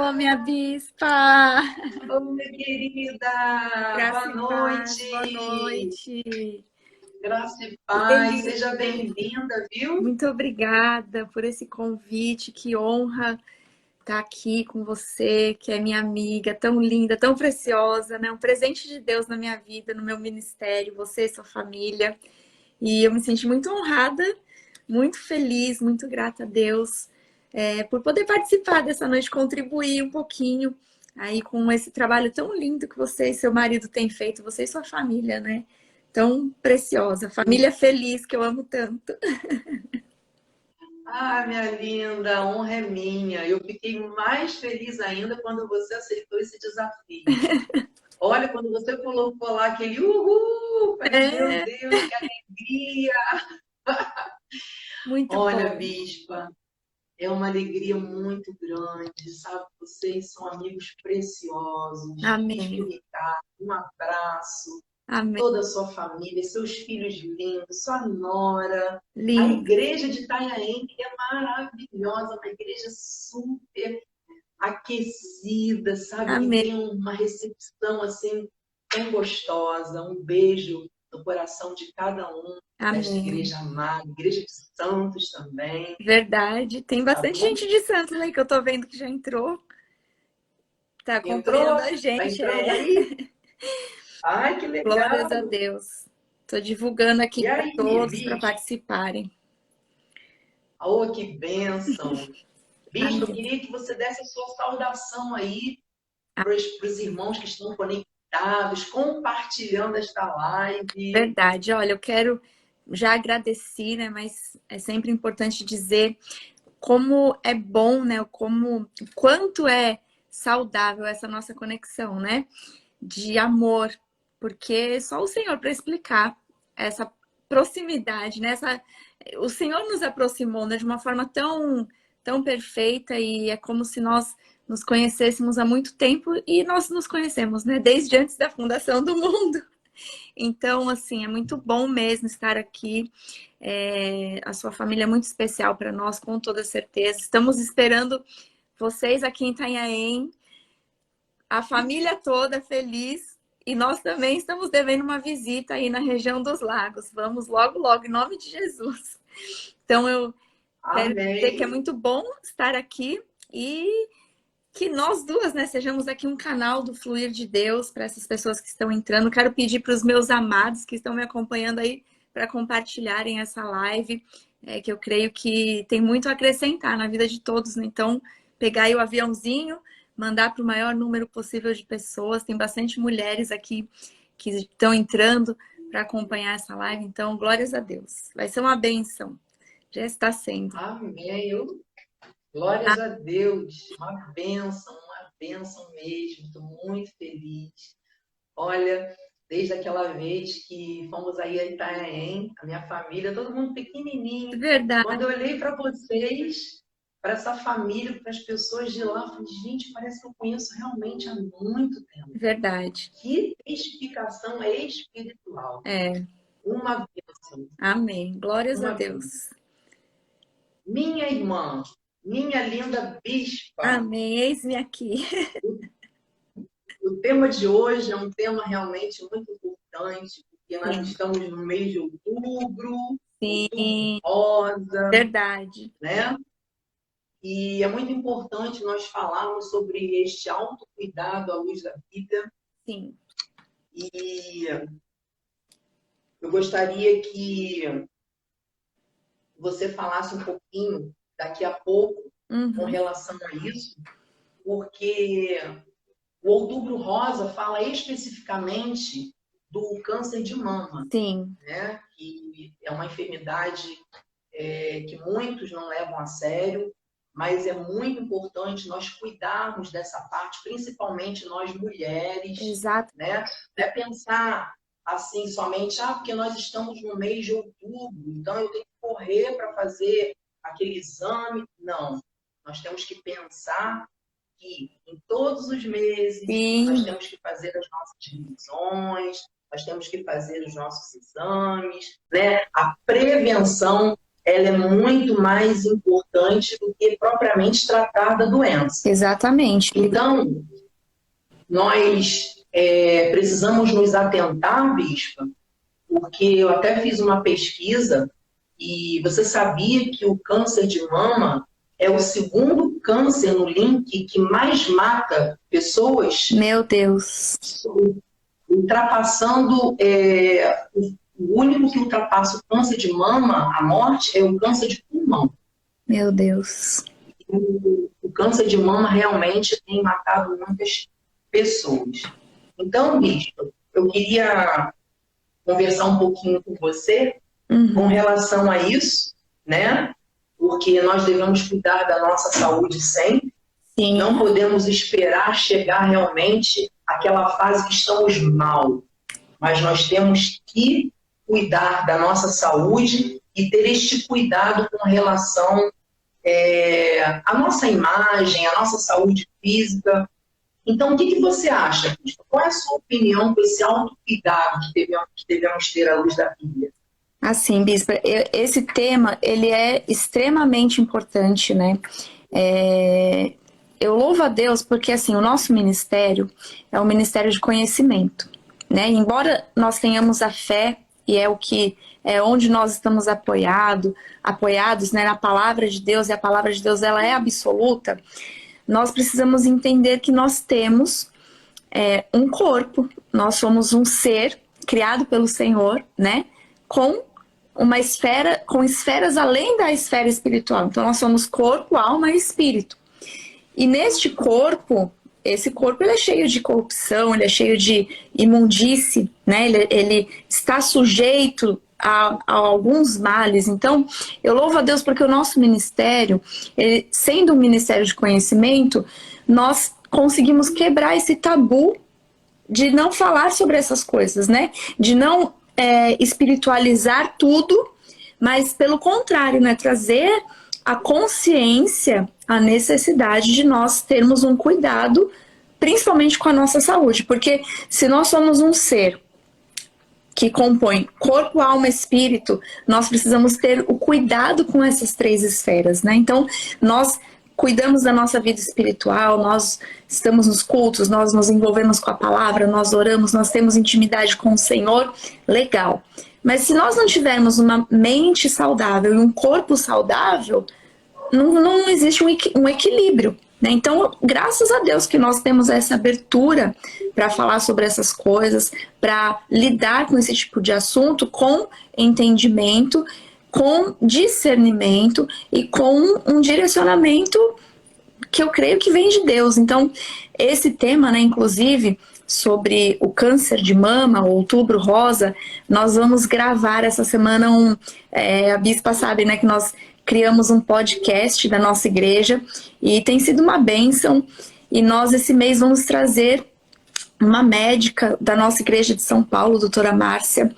Ô, minha bispa! Oi, querida! Graça Boa e paz, boa noite! noite. Graça e Que paz, seja delícia! bem-vinda, viu? Muito obrigada por esse convite, que honra estar aqui com você, que é minha amiga, tão linda, tão preciosa, né? Um presente de Deus na minha vida, no meu ministério, você e sua família. E eu me senti muito honrada, muito feliz, muito grata a Deus, por poder participar dessa noite, contribuir um pouquinho aí com esse trabalho tão lindo que você e seu marido têm feito, você e sua família, né? Tão preciosa, família feliz que eu amo tanto. Ah, minha linda, a honra é minha. Eu fiquei mais feliz ainda quando você aceitou esse desafio. Olha, quando você colocou lá aquele uhul, falei, meu É Deus, que alegria! muito Olha, bom. bispa, é uma alegria muito grande, sabe? Vocês são amigos preciosos. Bispo Amém. Ricardo, um abraço. Amém. Toda a sua família, seus filhos lindos, sua nora. A Lindo. igreja de Itanhaém, que é maravilhosa, uma igreja super aquecida, sabe? Que Amém. tem uma recepção assim tão gostosa. Um beijo no coração de cada um desta Amém. igreja amada, igreja de santos também, Verdade. Tem tá bastante bom? gente de Santos aí que eu tô vendo que já entrou, tá acompanhando Entrou? a Tá gente. entrando aí? Ai, que Glórias a legal! Deus. Tô divulgando E aqui para aí, todos para Bis? participarem. Oh, que bênção! Bispo, eu Amém. queria que você desse a sua saudação aí para os irmãos que estão conectados, compartilhando esta live. Verdade. Olha, eu quero já agradecer, né? Mas é sempre importante dizer como é bom, né? O quanto é saudável essa nossa conexão, né? De amor, porque só o Senhor para explicar essa proximidade, né? O Senhor nos aproximou, né, de uma forma tão perfeita e é como se nós nos conhecêssemos há muito tempo e nós nos conhecemos, né, desde antes da fundação do mundo. Então, assim, é muito bom mesmo estar aqui. A sua família é muito especial para nós, com toda certeza. Estamos esperando vocês aqui em Itanhaém, a família toda feliz. E nós também estamos devendo uma visita aí na região dos lagos. Vamos logo, logo, em nome de Jesus. Então, eu quero dizer que é Amém. muito bom estar aqui e que nós duas, né, sejamos aqui um canal do fluir de Deus para essas pessoas que estão entrando. Quero pedir para os meus amados que estão me acompanhando aí para compartilharem essa live, que eu creio que tem muito a acrescentar na vida de todos, né? Então, pegar aí o aviãozinho, mandar para o maior número possível de pessoas. Tem bastante mulheres aqui que estão entrando para acompanhar essa live. Então, glórias a Deus. Vai ser uma bênção. Já está sendo. Amém. Glórias a Deus. Uma bênção mesmo. Estou muito feliz. Olha, desde aquela vez que fomos aí a Itanhaém, a minha família, todo mundo pequenininho. Verdade, Quando eu olhei para vocês, para essa família, para as pessoas de lá, eu falei, gente, parece que eu conheço realmente há muito tempo. verdade. Que explicação espiritual. É. Uma bênção, Amém. Glórias a uma bênção. Deus. Minha irmã, minha linda bispa, Amém. Eis-me aqui. o tema de hoje é um tema realmente muito importante, porque nós Sim, estamos no mês de outubro sim, rosa, verdade. né? E é muito importante nós falarmos sobre este autocuidado à luz da vida. Sim. E eu gostaria que você falasse um pouquinho daqui a pouco com Uhum. relação a isso, porque o Outubro Rosa fala especificamente do câncer de mama, Sim, né? Que é uma enfermidade que muitos não levam a sério, mas é muito importante nós cuidarmos dessa parte, principalmente nós mulheres, exato. né? Não é pensar assim somente, porque nós estamos no mês de outubro, então eu tenho que correr para fazer aquele exame. Não, nós temos que pensar que em todos os meses nós Sim, temos que fazer as nossas revisões, nós temos que fazer os nossos exames, né? A prevenção ela é muito mais importante do que propriamente tratar da doença. Exatamente. Então, nós precisamos nos atentar, Bispa, porque eu até fiz uma pesquisa e você sabia que o câncer de mama é o segundo câncer no link que mais mata pessoas? Meu Deus. Ultrapassando, o único que ultrapassa o câncer de mama, a morte, é o câncer de pulmão. Meu Deus. O câncer de mama realmente tem matado muitas pessoas. Então, Bispo, eu queria conversar um pouquinho com você com relação a isso, né? Porque nós devemos cuidar da nossa saúde sempre. Sim. Não podemos esperar chegar realmente àquela fase que estamos mal. Mas nós temos que cuidar da nossa saúde e ter este cuidado com relação à nossa imagem, à nossa saúde física. Então, o que você acha, Bispo? Qual é a sua opinião com esse autocuidado que devemos ter à luz da Bíblia? Assim, Bispa, esse tema, ele é extremamente importante, né? Eu louvo a Deus porque, assim, o nosso ministério é um ministério de conhecimento, né? Embora nós tenhamos a fé, e é onde nós estamos apoiados, né, na palavra de Deus, e a palavra de Deus, ela é absoluta, nós precisamos entender que nós temos um corpo, nós somos um ser criado pelo Senhor, né? Com uma esfera, com esferas além da esfera espiritual. Então nós somos corpo, alma e espírito. E neste corpo, esse corpo ele é cheio de corrupção, ele é cheio de imundície, né? Ele está sujeito a alguns males. Então, eu louvo a Deus porque o nosso ministério, sendo um ministério de conhecimento, nós conseguimos quebrar esse tabu de não falar sobre essas coisas, né? De não espiritualizar tudo, mas pelo contrário, né? Trazer a consciência, a necessidade de nós termos um cuidado, principalmente com a nossa saúde, porque se nós somos um ser que compõe corpo, alma e espírito, nós precisamos ter o cuidado com essas três esferas, né? Então, nós cuidamos da nossa vida espiritual, nós estamos nos cultos, nós nos envolvemos com a palavra, nós oramos, nós temos intimidade com o Senhor, legal. Mas se nós não tivermos uma mente saudável e um corpo saudável, não existe um equilíbrio, né? Então, graças a Deus que nós temos essa abertura para falar sobre essas coisas, para lidar com esse tipo de assunto com entendimento, com discernimento e com um direcionamento que eu creio que vem de Deus. Então, esse tema, né, inclusive, sobre o câncer de mama, o Outubro Rosa, nós vamos gravar essa semana a Bispa sabe, né, que nós criamos um podcast da nossa igreja e tem sido uma bênção. E nós, esse mês, vamos trazer uma médica da nossa igreja de São Paulo, doutora Márcia,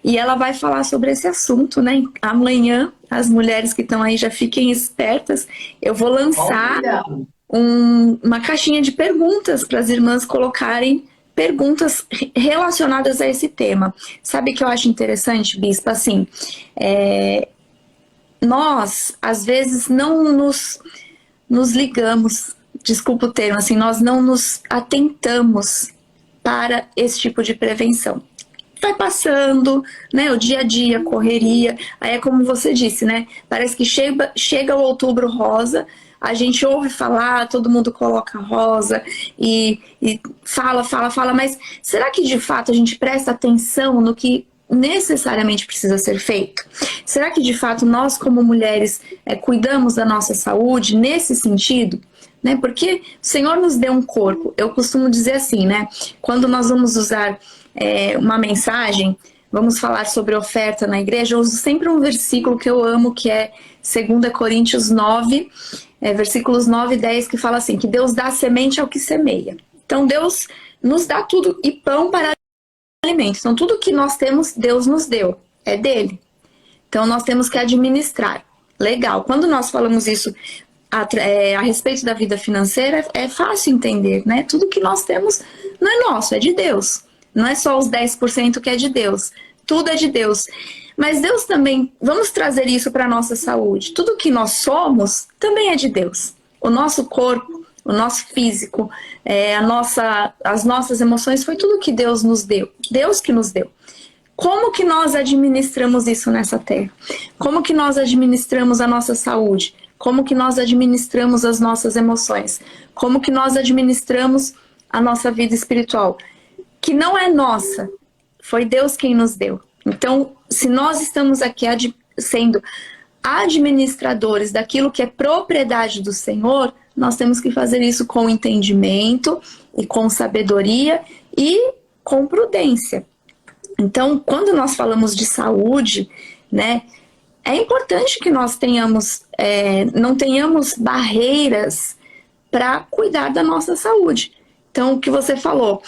e ela vai falar sobre esse assunto, né? Amanhã, as mulheres que estão aí já fiquem espertas, eu vou lançar uma caixinha de perguntas para as irmãs colocarem perguntas relacionadas a esse tema. Sabe o que eu acho interessante, Bispa? Assim, nós, às vezes, não nos ligamos, desculpa o termo, assim, nós não nos atentamos para esse tipo de prevenção. Vai passando, né, o dia a dia, correria, aí é como você disse, né, parece que chega o Outubro Rosa, a gente ouve falar, todo mundo coloca rosa e fala, mas será que de fato a gente presta atenção no que necessariamente precisa ser feito? Será que de fato nós como mulheres cuidamos da nossa saúde nesse sentido? Né? Porque o Senhor nos deu um corpo. Eu costumo dizer assim, né? Quando nós vamos usar uma mensagem, vamos falar sobre oferta na igreja, eu uso sempre um versículo que eu amo, que é 2 Coríntios 9, versículos 9 e 10, que fala assim, que Deus dá semente ao que semeia. Então Deus nos dá tudo e pão para alimento. Então tudo que nós temos, Deus nos deu. É dele. Então nós temos que administrar. Legal. Quando nós falamos isso a respeito da vida financeira, é fácil entender, né? Tudo que nós temos não é nosso, é de Deus. Não é só os 10% que é de Deus. Tudo é de Deus. Mas Deus também, vamos trazer isso para a nossa saúde. Tudo que nós somos também é de Deus. O nosso corpo, o nosso físico, as nossas emoções, foi tudo que Deus nos deu. Deus que nos deu. Como que nós administramos isso nessa terra? Como que nós administramos a nossa saúde? Como que nós administramos as nossas emoções? Como que nós administramos a nossa vida espiritual? Que não é nossa, foi Deus quem nos deu. Então, se nós estamos aqui sendo administradores daquilo que é propriedade do Senhor, nós temos que fazer isso com entendimento e com sabedoria e com prudência. Então, quando nós falamos de saúde, né, é importante que nós não tenhamos barreiras para cuidar da nossa saúde. Então, o que você falou,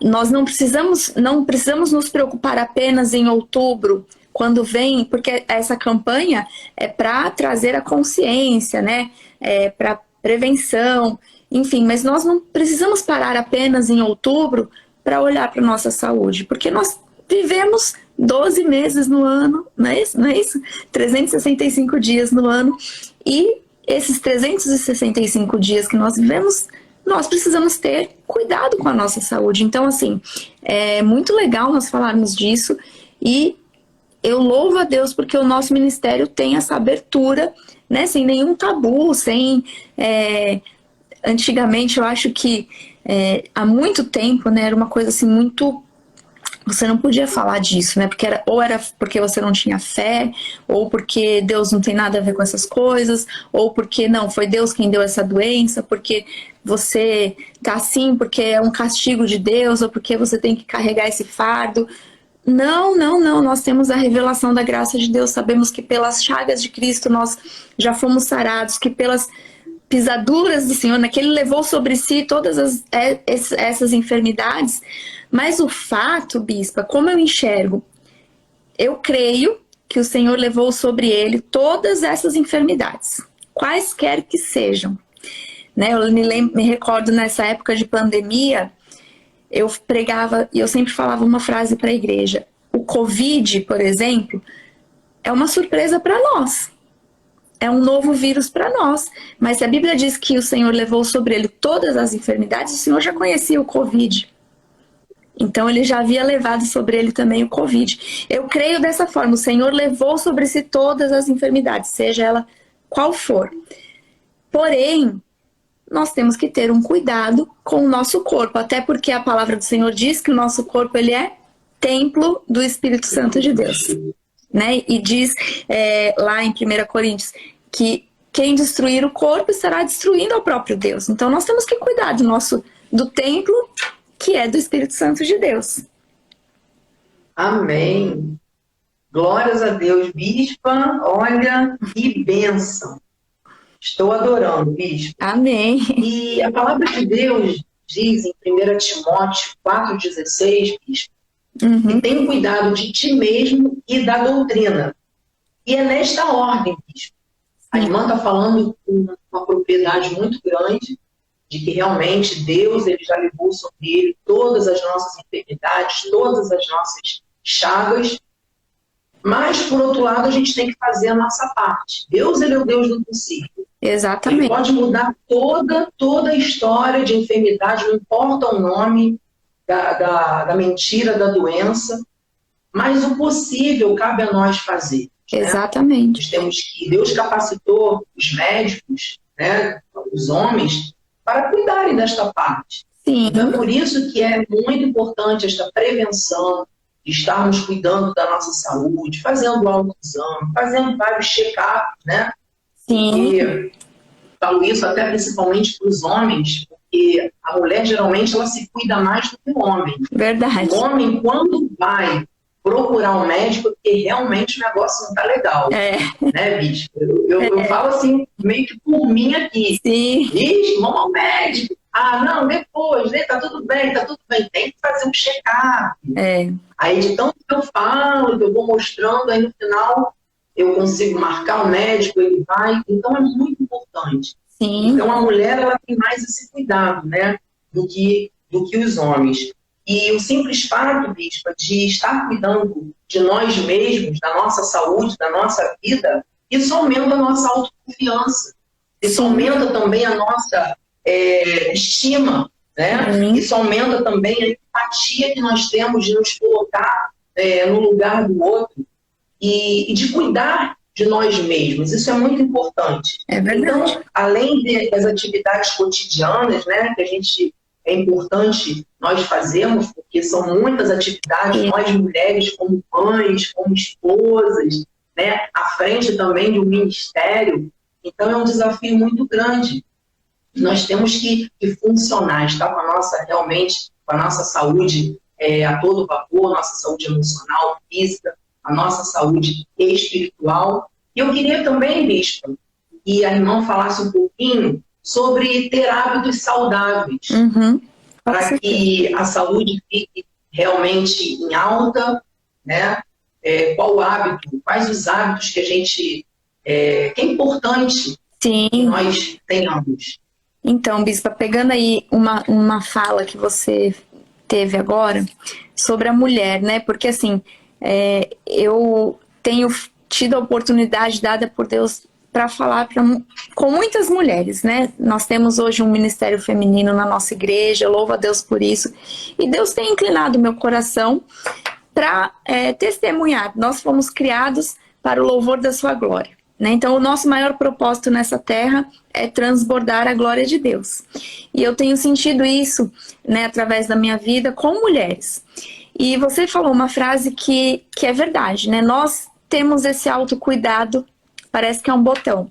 nós não precisamos nos preocupar apenas em outubro, quando vem, porque essa campanha é para trazer a consciência, né, para prevenção, enfim, mas nós não precisamos parar apenas em outubro para olhar para a nossa saúde, porque nós vivemos 12 meses no ano, não é isso? 365 dias no ano, e esses 365 dias que nós vivemos, nós precisamos ter cuidado com a nossa saúde. Então, assim, é muito legal nós falarmos disso, e eu louvo a Deus porque o nosso ministério tem essa abertura, né, sem nenhum tabu, antigamente eu acho que há muito tempo, né, era uma coisa assim muito... Você não podia falar disso, né? Porque era porque você não tinha fé, ou porque Deus não tem nada a ver com essas coisas, ou porque não, foi Deus quem deu essa doença, porque você tá assim, porque é um castigo de Deus, ou porque você tem que carregar esse fardo. Não, nós temos a revelação da graça de Deus, sabemos que pelas chagas de Cristo nós já fomos sarados, que pelas pisaduras do Senhor, né, que Ele levou sobre si todas essas enfermidades. Mas o fato, bispa, como eu enxergo, eu creio que o Senhor levou sobre Ele todas essas enfermidades, quaisquer que sejam. Né, eu me recordo nessa época de pandemia, eu pregava e eu sempre falava uma frase para a igreja: o Covid, por exemplo, é uma surpresa para nós. É um novo vírus para nós. Mas se a Bíblia diz que o Senhor levou sobre ele todas as enfermidades, o Senhor já conhecia o Covid. Então ele já havia levado sobre ele também o Covid. Eu creio dessa forma: o Senhor levou sobre si todas as enfermidades, seja ela qual for. Porém, nós temos que ter um cuidado com o nosso corpo, até porque a palavra do Senhor diz que o nosso corpo ele é templo do Espírito Santo de Deus, né? E diz lá em 1 Coríntios que quem destruir o corpo estará destruindo ao próprio Deus. Então nós temos que cuidar do templo que é do Espírito Santo de Deus. Amém. Glórias a Deus, bispa. Olha, que bênção. Estou adorando, bispo. Amém. E a palavra de Deus diz em 1 Timóteo 4,16, bispo, que tem cuidado de ti mesmo e da doutrina. E é nesta ordem, bispo. A irmã está falando com uma propriedade muito grande de que realmente Deus ele já levou sobre ele todas as nossas enfermidades, todas as nossas chagas. Mas, por outro lado, a gente tem que fazer a nossa parte. Deus ele é o Deus do possível. Exatamente. Ele pode mudar toda a história de enfermidade, não importa o nome da mentira, da doença, mas o possível cabe a nós fazer. Exatamente. Nós temos que... Deus capacitou os médicos, né, os homens, para cuidarem desta parte. Sim. Então, é por isso que é muito importante esta prevenção, de estarmos cuidando da nossa saúde, fazendo autoexame, fazendo vários check-ups, né? Sim. E falo isso até principalmente para os homens, porque a mulher geralmente ela se cuida mais do que o homem. Verdade. O homem, quando vai procurar um médico, porque realmente o negócio não está legal. Né, bicho? Eu falo assim, meio que por mim aqui. Sim. Bicho, vamos ao médico. Ah, não, depois, né? Tá tudo bem. Tem que fazer um check-up. Aí de tanto que eu falo, que eu vou mostrando, aí no final eu consigo marcar o médico, ele vai. Então é muito importante. Sim. Então a mulher ela tem mais esse cuidado, né? Do que os homens. E o simples fato, bispa, de estar cuidando de nós mesmos, da nossa saúde, da nossa vida, isso aumenta a nossa autoconfiança. Isso aumenta também a nossa estima, né? Isso aumenta também a empatia que nós temos de nos colocar no lugar do outro e de cuidar de nós mesmos. Isso é muito importante. É verdade. Então, além das atividades cotidianas, né, que a gente é importante nós fazermos, porque são muitas atividades, nós mulheres como mães, como esposas, né, à frente também de um ministério. Então é um desafio muito grande. Nós temos que funcionar, estar com a nossa, realmente, com a nossa saúde a todo vapor, nossa saúde emocional, física, a nossa saúde espiritual. E eu queria também, bispo, que a irmã falasse um pouquinho sobre ter hábitos saudáveis, para que a saúde fique realmente em alta, né? Quais os hábitos que a gente, que é importante que nós tenhamos. Então, bispa, pegando aí uma fala que você teve agora sobre a mulher, né? Porque assim, eu tenho tido a oportunidade dada por Deus para falar com muitas mulheres, né? Nós temos hoje um ministério feminino na nossa igreja, louvo a Deus por isso. E Deus tem inclinado meu coração para testemunhar. Nós fomos criados para o louvor da sua glória, né? Então, o nosso maior propósito nessa terra é transbordar a glória de Deus. E eu tenho sentido isso, né, através da minha vida com mulheres. E você falou uma frase que é verdade, né? Nós temos esse autocuidado, parece que é um botão.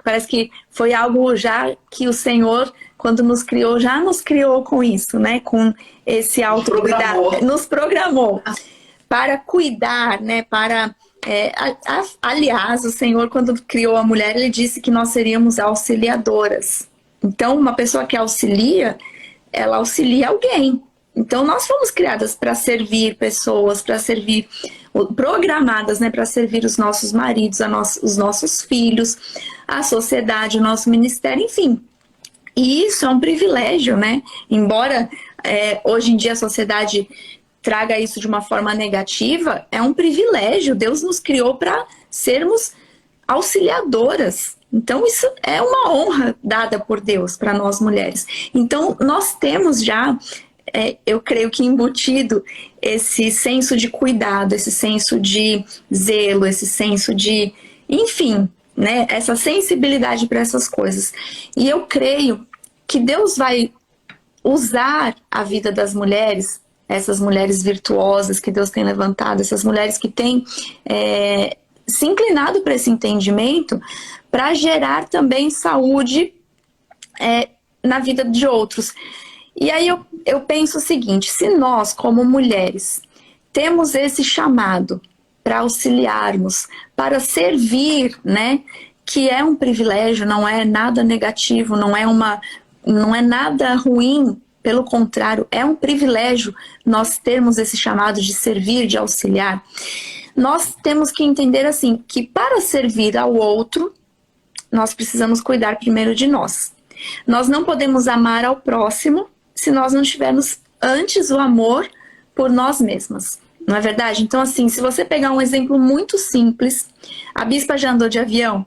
Parece que foi algo já que o Senhor, quando nos criou, já nos criou com isso, né? Com esse autocuidado. Nos programou para cuidar, né? Para... aliás, o Senhor, quando criou a mulher, Ele disse que nós seríamos auxiliadoras. Então, uma pessoa que auxilia, ela auxilia alguém. Então, nós fomos criadas para servir pessoas, para servir, programadas, né, para servir os nossos maridos, os nossos filhos, a sociedade, o nosso ministério, enfim. E isso é um privilégio, né? Embora hoje em dia a sociedade traga isso de uma forma negativa, é um privilégio. Deus nos criou para sermos auxiliadoras. Então, isso é uma honra dada por Deus para nós mulheres. Então, nós temos já, eu creio que embutido, esse senso de cuidado, esse senso de zelo, esse senso de, enfim, né, essa sensibilidade para essas coisas. E eu creio que Deus vai usar a vida das mulheres, essas mulheres virtuosas que Deus tem levantado, essas mulheres que têm se inclinado para esse entendimento, para gerar também saúde na vida de outros. E aí eu penso o seguinte: se nós, como mulheres, temos esse chamado para auxiliarmos, para servir, né, que é um privilégio, não é nada negativo, não é nada ruim, pelo contrário, é um privilégio nós termos esse chamado de servir, de auxiliar. Nós temos que entender assim, que para servir ao outro, nós precisamos cuidar primeiro de nós. Nós não podemos amar ao próximo se nós não tivermos antes o amor por nós mesmas. Não é verdade? Então, assim, se você pegar um exemplo muito simples, a bispa já andou de avião?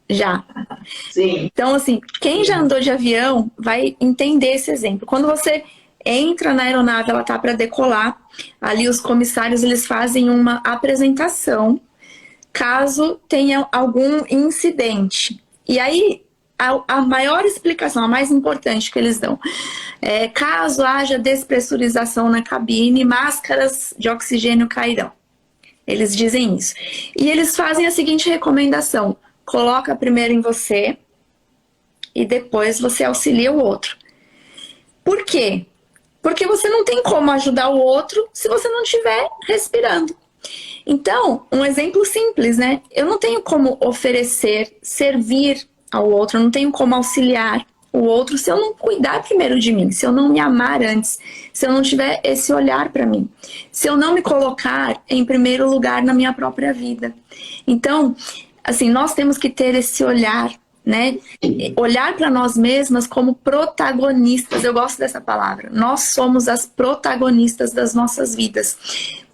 Já. Sim. Então, assim, quem já andou de avião vai entender esse exemplo. Quando você entra na aeronave, ela tá para decolar, ali os comissários, eles fazem uma apresentação caso tenha algum incidente. E aí, a maior explicação, a mais importante que eles dão, caso haja despressurização na cabine, máscaras de oxigênio cairão. Eles dizem isso. E eles fazem a seguinte recomendação: coloca primeiro em você e depois você auxilia o outro. Por quê? Porque você não tem como ajudar o outro se você não estiver respirando. Então, um exemplo simples, né? Eu não tenho como oferecer, servir ao outro, eu não tenho como auxiliar o outro se eu não cuidar primeiro de mim, se eu não me amar antes, se eu não tiver esse olhar para mim, se eu não me colocar em primeiro lugar na minha própria vida. Então, assim, nós temos que ter esse olhar né? Olhar para nós mesmas como protagonistas. Eu gosto dessa palavra. Nós somos as protagonistas das nossas vidas.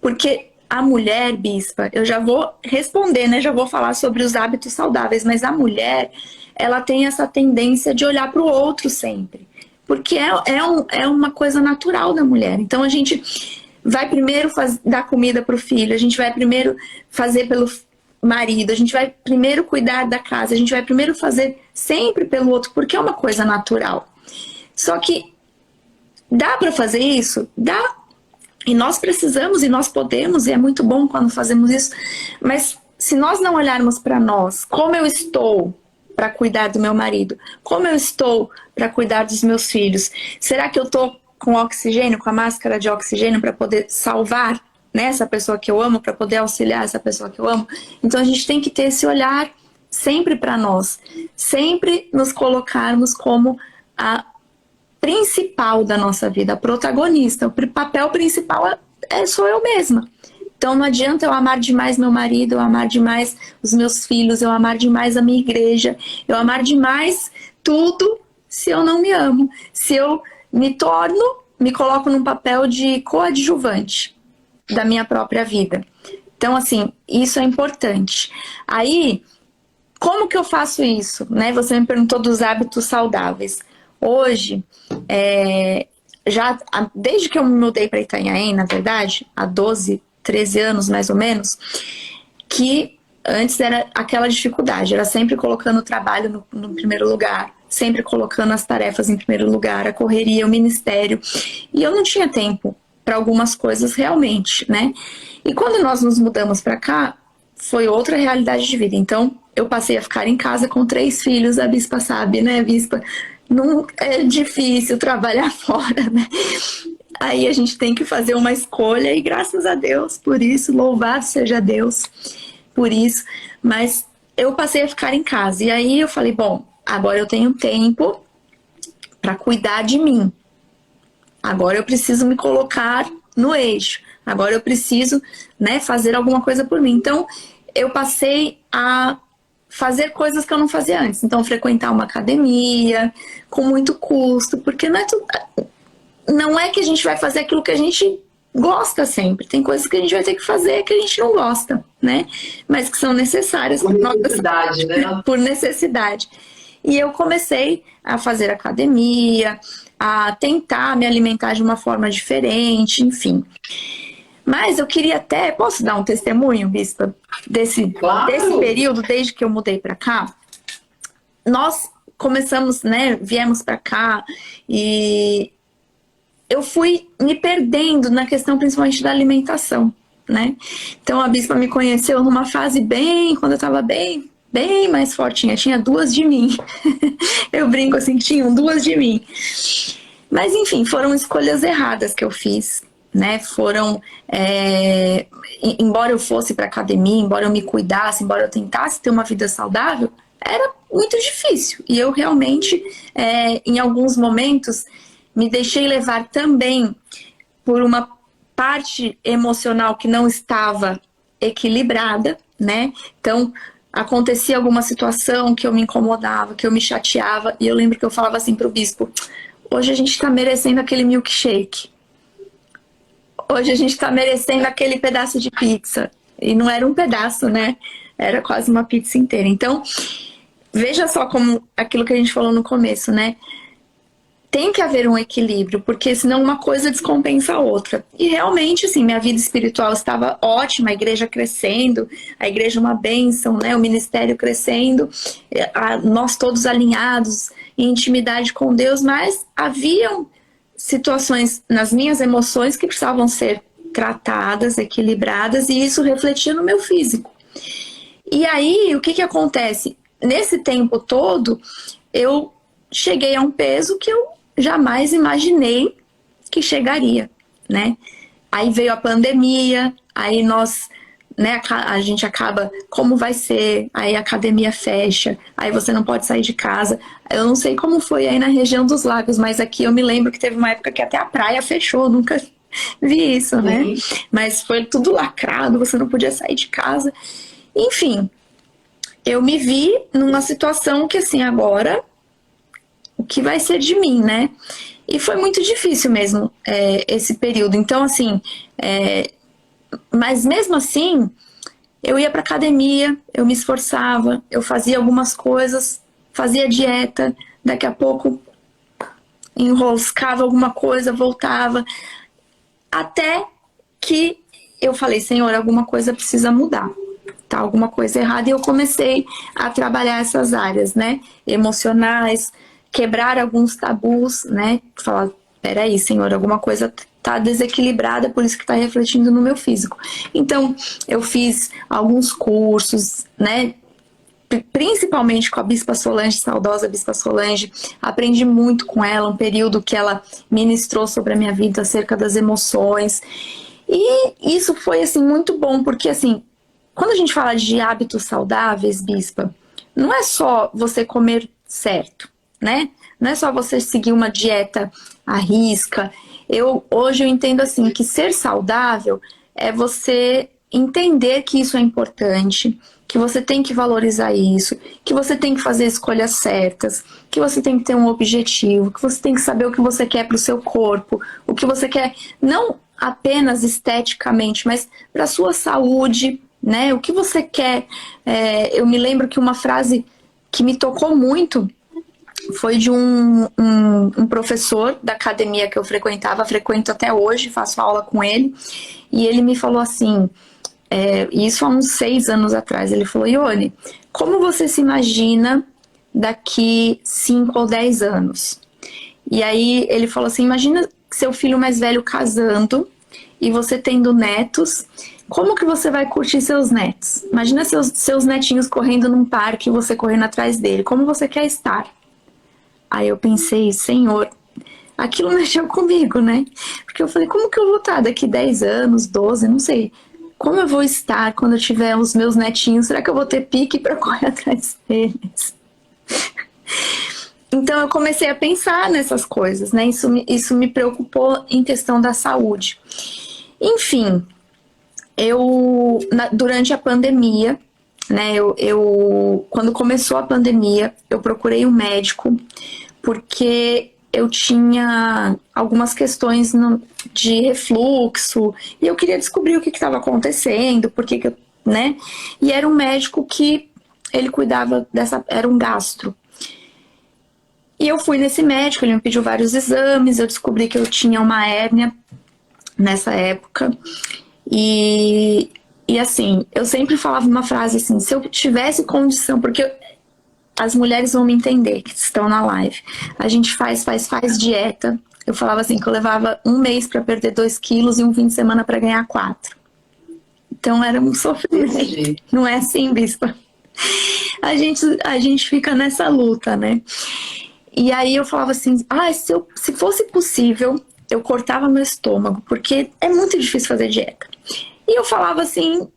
Porque a mulher, Bispa, eu já vou responder, né? Já vou falar sobre os hábitos saudáveis, mas a mulher, ela tem essa tendência de olhar para o outro sempre. Porque é uma coisa natural da mulher. Então a gente vai primeiro dar comida para o filho, a gente vai primeiro fazer pelo marido, a gente vai primeiro cuidar da casa, a gente vai primeiro fazer sempre pelo outro, porque é uma coisa natural. Só que dá para fazer isso? Dá. E nós precisamos, e nós podemos, e é muito bom quando fazemos isso, mas se nós não olharmos para nós, como eu estou para cuidar do meu marido, como eu estou para cuidar dos meus filhos, será que eu estou com oxigênio, com a máscara de oxigênio para poder salvar, né, essa pessoa que eu amo, para poder auxiliar essa pessoa que eu amo? Então a gente tem que ter esse olhar sempre para nós, sempre nos colocarmos como a principal da nossa vida, a protagonista. O papel principal sou eu mesma. Então não adianta eu amar demais meu marido, eu amar demais os meus filhos, eu amar demais a minha igreja, eu amar demais tudo se eu não me amo. Se eu me coloco num papel de coadjuvante da minha própria vida. Então, assim, isso é importante. Aí, como que eu faço isso? Né? Você me perguntou dos hábitos saudáveis. Hoje, desde que eu me mudei para Itanhaém, na verdade, há 12, 13 anos mais ou menos, que antes era aquela dificuldade, era sempre colocando o trabalho no primeiro lugar, sempre colocando as tarefas em primeiro lugar, a correria, o ministério, e eu não tinha tempo para algumas coisas realmente, né? E quando nós nos mudamos para cá, foi outra realidade de vida. Então, eu passei a ficar em casa com 3 filhos, a Bispa sabe, né, Bispa? Não é difícil trabalhar fora, né? Aí a gente tem que fazer uma escolha e graças a Deus por isso, louvado seja Deus por isso. Mas eu passei a ficar em casa e aí eu falei, bom, agora eu tenho tempo para cuidar de mim. Agora eu preciso me colocar no eixo. Agora eu preciso, né, fazer alguma coisa por mim. Então eu passei a fazer coisas que eu não fazia antes. Então, frequentar uma academia com muito custo, porque não é que a gente vai fazer aquilo que a gente gosta sempre. Tem coisas que a gente vai ter que fazer que a gente não gosta, né? Mas que são necessárias por necessidade, né? Por necessidade. E eu comecei a fazer academia, a tentar me alimentar de uma forma diferente, enfim. Mas eu queria até... Posso dar um testemunho, Bispa? Claro. Desse período, desde que eu mudei para cá? Nós começamos, né? Viemos para cá e eu fui me perdendo na questão principalmente da alimentação, né? Então a Bispa me conheceu numa fase quando eu estava bem mais fortinha. Tinha 2 de mim. Eu brinco assim que tinham 2 de mim. Mas enfim, foram escolhas erradas que eu fiz. Né, embora eu fosse para academia, embora eu me cuidasse, embora eu tentasse ter uma vida saudável, era muito difícil. E eu realmente, em alguns momentos, me deixei levar também por uma parte emocional que não estava equilibrada, né? Então, acontecia alguma situação que eu me incomodava, que eu me chateava, e eu lembro que eu falava assim pro bispo, hoje a gente tá merecendo aquele milkshake. Hoje a gente tá merecendo aquele pedaço de pizza. E não era um pedaço, né? Era quase uma pizza inteira. Então, veja só como aquilo que a gente falou no começo, né? Tem que haver um equilíbrio, porque senão uma coisa descompensa a outra. E realmente, assim, minha vida espiritual estava ótima, a igreja crescendo, a igreja uma bênção, né? O ministério crescendo, nós todos alinhados em intimidade com Deus, mas haviam situações nas minhas emoções que precisavam ser tratadas, equilibradas, e isso refletia no meu físico. E aí, o que acontece? Nesse tempo todo, eu cheguei a um peso que eu jamais imaginei que chegaria, né? Aí veio a pandemia, aí né, a gente acaba, como vai ser? Aí a academia fecha, aí você não pode sair de casa. Eu não sei como foi aí na região dos lagos, mas aqui eu me lembro que teve uma época que até a praia fechou, nunca vi isso, né? Mas foi tudo lacrado, você não podia sair de casa. Enfim, eu me vi numa situação que, assim, agora, o que vai ser de mim, né? E foi muito difícil mesmo, esse período. Então, assim, mas mesmo assim, eu ia pra academia, eu me esforçava, eu fazia algumas coisas, fazia dieta, daqui a pouco enroscava alguma coisa, voltava, até que eu falei, Senhor, alguma coisa precisa mudar, tá? Alguma coisa errada, e eu comecei a trabalhar essas áreas, né? Emocionais, quebrar alguns tabus, né? Falar, peraí, Senhor, alguma coisa tá desequilibrada, por isso que tá refletindo no meu físico. Então, eu fiz alguns cursos, né? Principalmente com a Bispa Solange, saudosa Bispa Solange, aprendi muito com ela, um período que ela ministrou sobre a minha vida acerca das emoções, e isso foi, assim, muito bom, porque, assim, quando a gente fala de hábitos saudáveis, Bispa, não é só você comer certo, né? Não é só você seguir uma dieta à risca. Hoje eu entendo, assim, que ser saudável é você entender que isso é importante, que você tem que valorizar isso, que você tem que fazer escolhas certas, que você tem que ter um objetivo, que você tem que saber o que você quer para o seu corpo, o que você quer, não apenas esteticamente, mas para a sua saúde, né? O que você quer. Eu me lembro que uma frase que me tocou muito foi de um professor da academia que eu frequentava, frequento até hoje, faço aula com ele, e ele me falou assim, isso há uns 6 anos atrás, ele falou, Ione, como você se imagina daqui 5 ou 10 anos? E aí ele falou assim, imagina seu filho mais velho casando e você tendo netos, como que você vai curtir seus netos? Imagina seus netinhos correndo num parque e você correndo atrás dele, como você quer estar? Aí eu pensei, Senhor, aquilo mexeu comigo, né? Porque eu falei, como que eu vou estar daqui 10 anos, 12, não sei. Como eu vou estar quando eu tiver os meus netinhos? Será que eu vou ter pique para correr atrás deles? Então eu comecei a pensar nessas coisas, né? Isso me preocupou em questão da saúde. Enfim, durante a pandemia, né? Quando começou a pandemia, eu procurei um médico porque eu tinha algumas questões de refluxo e eu queria descobrir o que estava acontecendo, né? E era um médico que ele cuidava era um gastro. E eu fui nesse médico, ele me pediu vários exames, eu descobri que eu tinha uma hérnia nessa época. E assim, eu sempre falava uma frase assim, se eu tivesse condição, porque as mulheres vão me entender que estão na live. A gente faz dieta. Eu falava assim que eu levava 1 mês para perder 2 quilos e um fim de semana para ganhar 4. Então era um sofrimento. Não é assim, Bispa? A gente fica nessa luta, né? E aí eu falava assim, se fosse possível, eu cortava meu estômago, porque é muito difícil fazer dieta. E eu falava assim,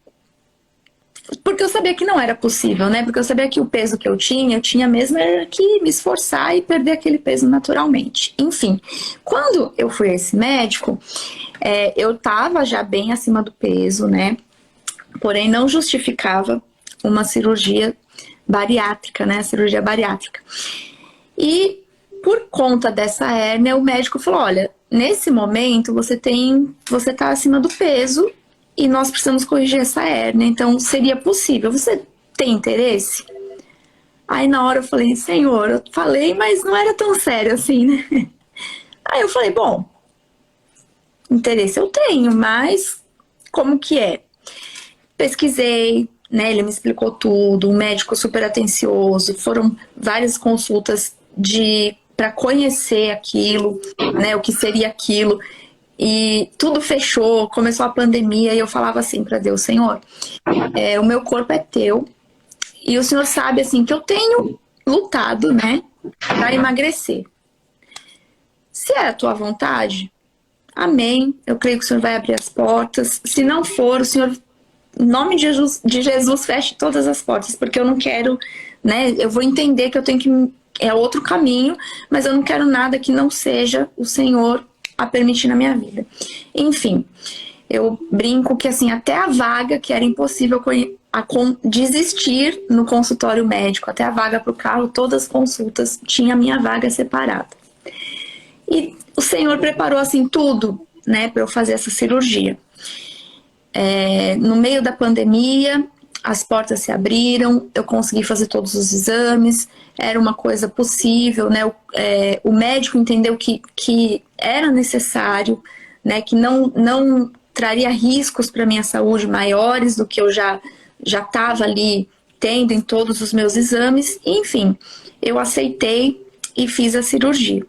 porque eu sabia que não era possível, né? Porque eu sabia que o peso que eu tinha mesmo era que me esforçar e perder aquele peso naturalmente. Enfim, quando eu fui a esse médico, eu tava já bem acima do peso, né? Porém, não justificava uma cirurgia bariátrica, né? Cirurgia bariátrica. E por conta dessa hérnia, o médico falou, olha, nesse momento você tá acima do peso e nós precisamos corrigir essa hérnia, então seria possível. Você tem interesse? Aí na hora eu falei, Senhor, eu falei, mas não era tão sério assim, né? Aí eu falei, bom, interesse eu tenho, mas como que é? Pesquisei, né? Ele me explicou tudo, um médico super atencioso, foram várias consultas para conhecer aquilo, né? O que seria aquilo. E tudo fechou, começou a pandemia e eu falava assim para Deus, Senhor, o meu corpo é teu e o Senhor sabe assim que eu tenho lutado, né, para emagrecer. Se é a tua vontade, amém. Eu creio que o Senhor vai abrir as portas. Se não for, o Senhor, em nome de Jesus, feche todas as portas, porque eu não quero, né? Eu vou entender que eu tenho que é outro caminho, mas eu não quero nada que não seja o Senhor a permitir na minha vida. Enfim, eu brinco que assim, até a vaga que era impossível desistir no consultório médico, até a vaga para o carro, todas as consultas, tinha a minha vaga separada. E o Senhor preparou assim tudo, né, para eu fazer essa cirurgia. No meio da pandemia, as portas se abriram, eu consegui fazer todos os exames, era uma coisa possível, né? O médico entendeu que era necessário, né? Que não traria riscos para minha saúde maiores do que eu já estava ali tendo em todos os meus exames. Enfim, eu aceitei e fiz a cirurgia.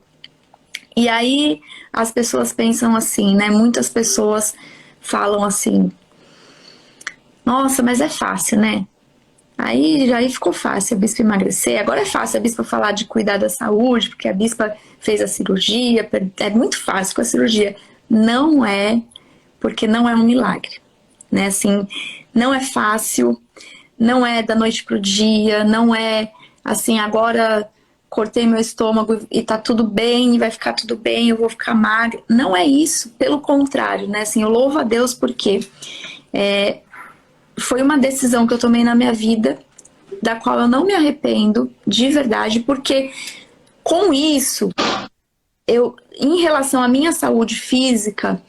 E aí as pessoas pensam assim, né? Muitas pessoas falam assim: nossa, mas é fácil, né? Aí ficou fácil a bispa emagrecer. Agora é fácil a bispa falar de cuidar da saúde, porque a bispa fez a cirurgia. É muito fácil com a cirurgia. Não é, porque não é um milagre, né? Assim, não é fácil, não é da noite pro dia, não é assim, agora cortei meu estômago e tá tudo bem, vai ficar tudo bem, eu vou ficar magra. Não é isso, pelo contrário, né? Assim, eu louvo a Deus porque foi uma decisão que eu tomei na minha vida, da qual eu não me arrependo, de verdade, porque com isso, em relação à minha saúde física,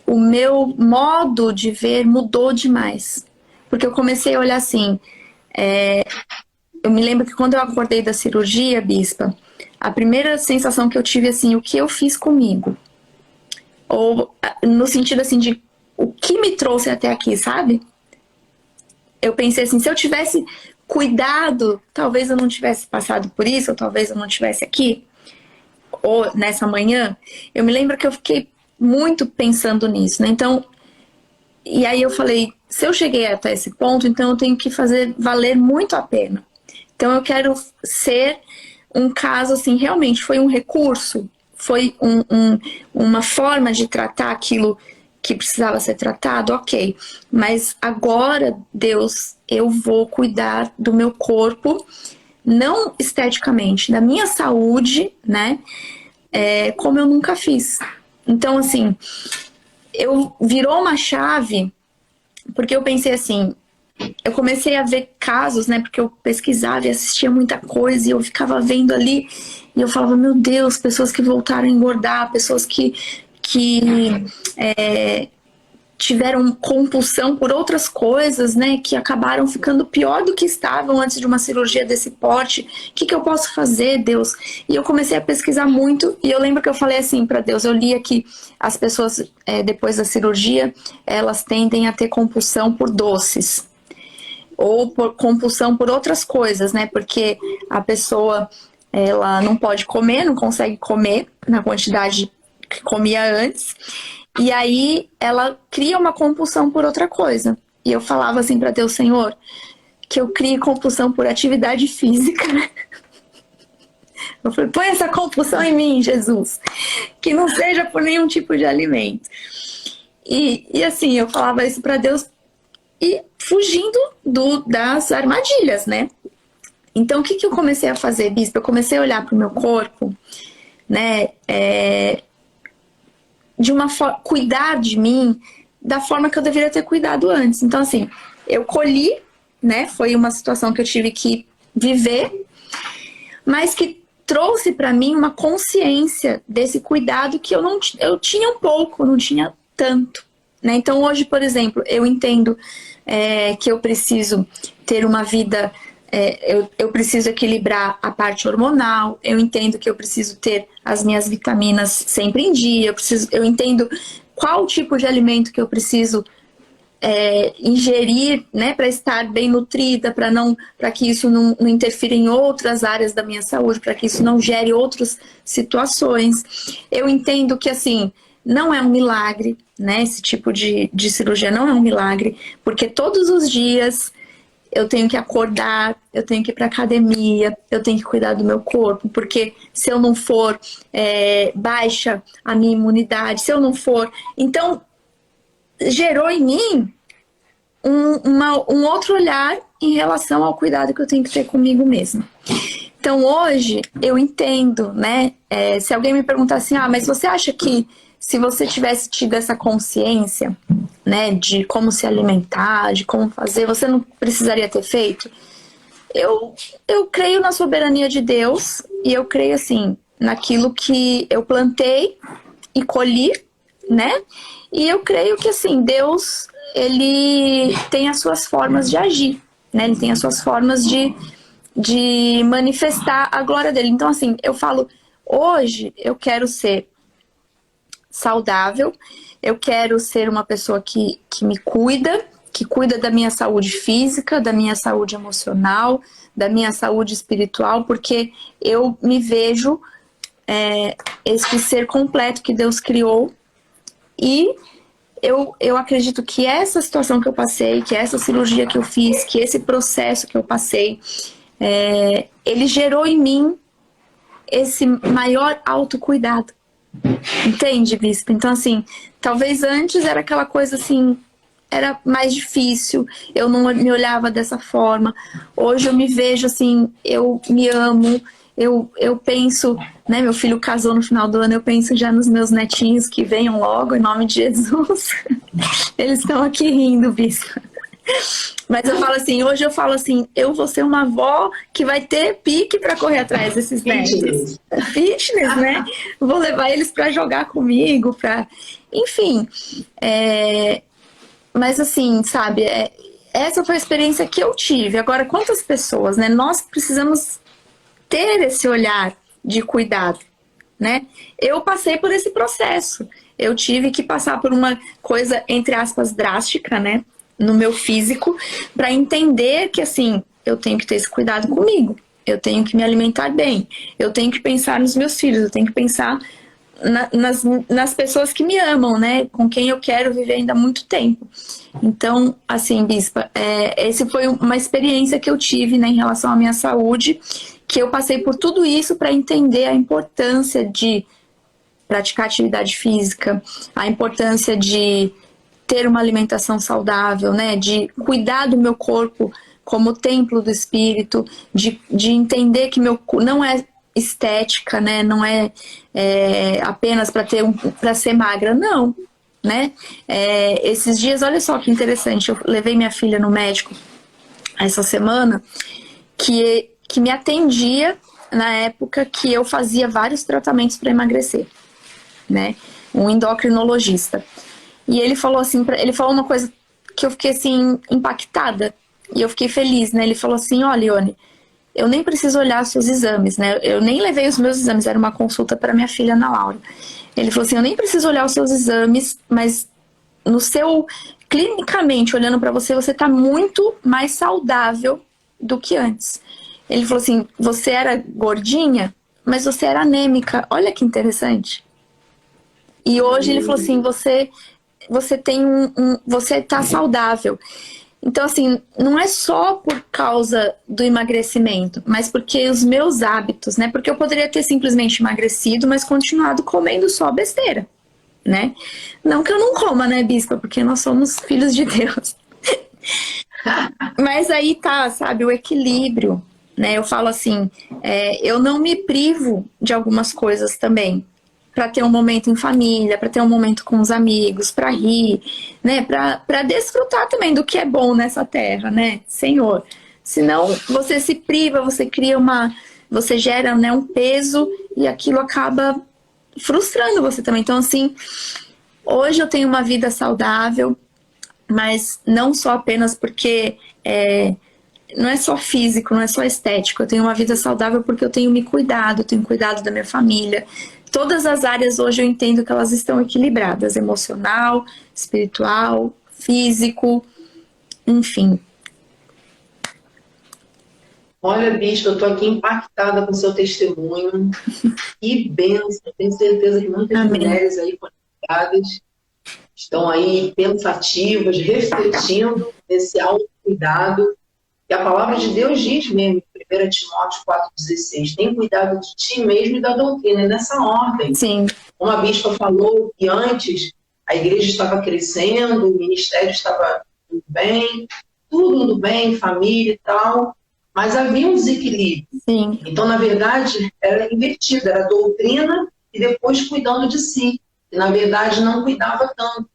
o meu modo de ver mudou demais. Porque eu comecei a olhar assim, eu me lembro que quando eu acordei da cirurgia, bispa, a primeira sensação que eu tive, assim, o que eu fiz comigo? Ou no sentido, assim, de o que me trouxe até aqui, sabe? Eu pensei assim, se eu tivesse cuidado, talvez eu não tivesse passado por isso, ou talvez eu não tivesse aqui, ou nessa manhã. Eu me lembro que eu fiquei muito pensando nisso, né? Então, e aí eu falei, se eu cheguei até esse ponto, então eu tenho que fazer valer muito a pena. Então eu quero ser um caso, assim, realmente foi um recurso, foi uma forma de tratar aquilo que precisava ser tratado, ok. Mas agora, Deus, eu vou cuidar do meu corpo, não esteticamente, da minha saúde, né? Como eu nunca fiz. Então, assim, virou uma chave, porque eu pensei assim, eu comecei a ver casos, né? Porque eu pesquisava e assistia muita coisa e eu ficava vendo ali e eu falava, meu Deus, pessoas que voltaram a engordar, pessoas que tiveram compulsão por outras coisas, né, que acabaram ficando pior do que estavam antes de uma cirurgia desse porte. O que eu posso fazer, Deus? E eu comecei a pesquisar muito e eu lembro que eu falei assim para Deus, eu lia que as pessoas, depois da cirurgia, elas tendem a ter compulsão por doces ou por compulsão por outras coisas, né, porque a pessoa, ela não pode comer, não consegue comer na quantidade que comia antes. E aí ela cria uma compulsão por outra coisa. E eu falava assim para Deus, Senhor, que eu crie compulsão por atividade física. Eu falei, põe essa compulsão em mim, Jesus. Que não seja por nenhum tipo de alimento. E assim, eu falava isso para Deus e fugindo das armadilhas, né? Então, o que eu comecei a fazer, bispo? Eu comecei a olhar para o meu corpo, né? De uma forma, cuidar de mim da forma que eu deveria ter cuidado antes. Então, assim, eu colhi, né? Foi uma situação que eu tive que viver, mas que trouxe para mim uma consciência desse cuidado que eu tinha um pouco, não tinha tanto, né? Então, hoje, por exemplo, eu entendo que eu preciso ter uma vida. Eu preciso equilibrar a parte hormonal, eu entendo que eu preciso ter as minhas vitaminas sempre em dia, eu entendo qual tipo de alimento que eu preciso ingerir, né, para estar bem nutrida, para que isso não interfira em outras áreas da minha saúde, para que isso não gere outras situações. Eu entendo que, assim, não é um milagre, né, esse tipo de cirurgia não é um milagre, porque todos os dias eu tenho que acordar, eu tenho que ir para academia, eu tenho que cuidar do meu corpo, porque se eu não for, baixa a minha imunidade, se eu não for... Então, gerou em mim um outro olhar em relação ao cuidado que eu tenho que ter comigo mesma. Então, hoje, eu entendo, né? Se alguém me perguntar assim, mas você acha que se você tivesse tido essa consciência, né, de como se alimentar, de como fazer, você não precisaria ter feito? Eu creio na soberania de Deus e eu creio, assim, naquilo que eu plantei e colhi, né? E eu creio que, assim, Deus, ele tem as suas formas de agir, né? Ele tem as suas formas de manifestar a glória dele. Então, assim, eu falo, hoje eu quero ser saudável, eu quero ser uma pessoa que me cuida, que cuida da minha saúde física, da minha saúde emocional, da minha saúde espiritual, porque eu me vejo esse ser completo que Deus criou. E eu acredito que essa situação que eu passei, que essa cirurgia que eu fiz, que esse processo que eu passei, ele gerou em mim esse maior autocuidado. Entende, Bispo? Então, assim, talvez antes era aquela coisa assim, era mais difícil, eu não me olhava dessa forma. Hoje eu me vejo assim, eu me amo, eu penso, né? Meu filho casou no final do ano, eu penso já nos meus netinhos que venham logo, em nome de Jesus. Eles estão aqui rindo, Bispo. Mas eu falo assim, hoje eu falo assim, eu vou ser uma avó que vai ter pique para correr atrás desses netos. Fitness, né? Vou levar eles para jogar comigo, para, enfim. Mas assim, sabe, essa foi a experiência que eu tive. Agora, quantas pessoas, né? Nós precisamos ter esse olhar de cuidado, né? Eu passei por esse processo. Eu tive que passar por uma coisa, entre aspas, drástica, né? No meu físico, para entender que, assim, eu tenho que ter esse cuidado comigo. Eu tenho que me alimentar bem. Eu tenho que pensar nos meus filhos. Eu tenho que pensar nas pessoas que me amam, né? Com quem eu quero viver ainda muito tempo. Então, assim, Bispa, essa foi uma experiência que eu tive, né, em relação à minha saúde, que eu passei por tudo isso para entender a importância de praticar atividade física, a importância de ter uma alimentação saudável, né? De cuidar do meu corpo como templo do espírito, de entender que meu corpo não é estética, né? Não é apenas para ser magra, não, né? Esses dias, olha só que interessante, eu levei minha filha no médico essa semana, que me atendia na época que eu fazia vários tratamentos para emagrecer, né? Um endocrinologista. E ele falou assim, ele falou uma coisa que eu fiquei assim impactada e eu fiquei feliz, né? Ele falou assim: "Olha, Ione, eu nem preciso olhar os seus exames, né? Eu nem levei os meus exames, era uma consulta para minha filha Ana Laura. Ele falou assim: eu nem preciso olhar os seus exames, mas clinicamente olhando para você, você tá muito mais saudável do que antes. Ele falou assim: você era gordinha, mas você era anêmica. Olha que interessante. E hoje ele falou assim: você tem você tá saudável. Então, assim, não é só por causa do emagrecimento, mas porque os meus hábitos, né? Porque eu poderia ter simplesmente emagrecido, mas continuado comendo só besteira, né? Não que eu não coma, né, Bispa? Porque nós somos filhos de Deus. Mas aí tá, sabe, o equilíbrio, né? Eu falo assim, eu não me privo de algumas coisas também, para ter um momento em família, para ter um momento com os amigos, para rir, né? Para desfrutar também do que é bom nessa terra, né, Senhor? Senão você se priva, você cria você gera, né, um peso e aquilo acaba frustrando você também. Então, assim, hoje eu tenho uma vida saudável, mas não só apenas porque não é só físico, não é só estético. Eu tenho uma vida saudável porque eu tenho me cuidado, eu tenho cuidado da minha família. Todas as áreas hoje eu entendo que elas estão equilibradas, emocional, espiritual, físico, enfim. Olha, Bispo, eu estou aqui impactada com o seu testemunho. Que bênção! Tenho certeza que muitas Amém. Mulheres aí conectadas estão aí pensativas, refletindo nesse autocuidado. Que a palavra de Deus diz mesmo, em 1 Timóteo 4,16, tem cuidado de ti mesmo e da doutrina, nessa ordem. Sim. Como a bispa falou, que antes a igreja estava crescendo, o ministério estava tudo bem, família e tal, mas havia um desequilíbrio. Sim. Então, na verdade, era invertido, era doutrina e depois cuidando de si. que na verdade não cuidava tanto.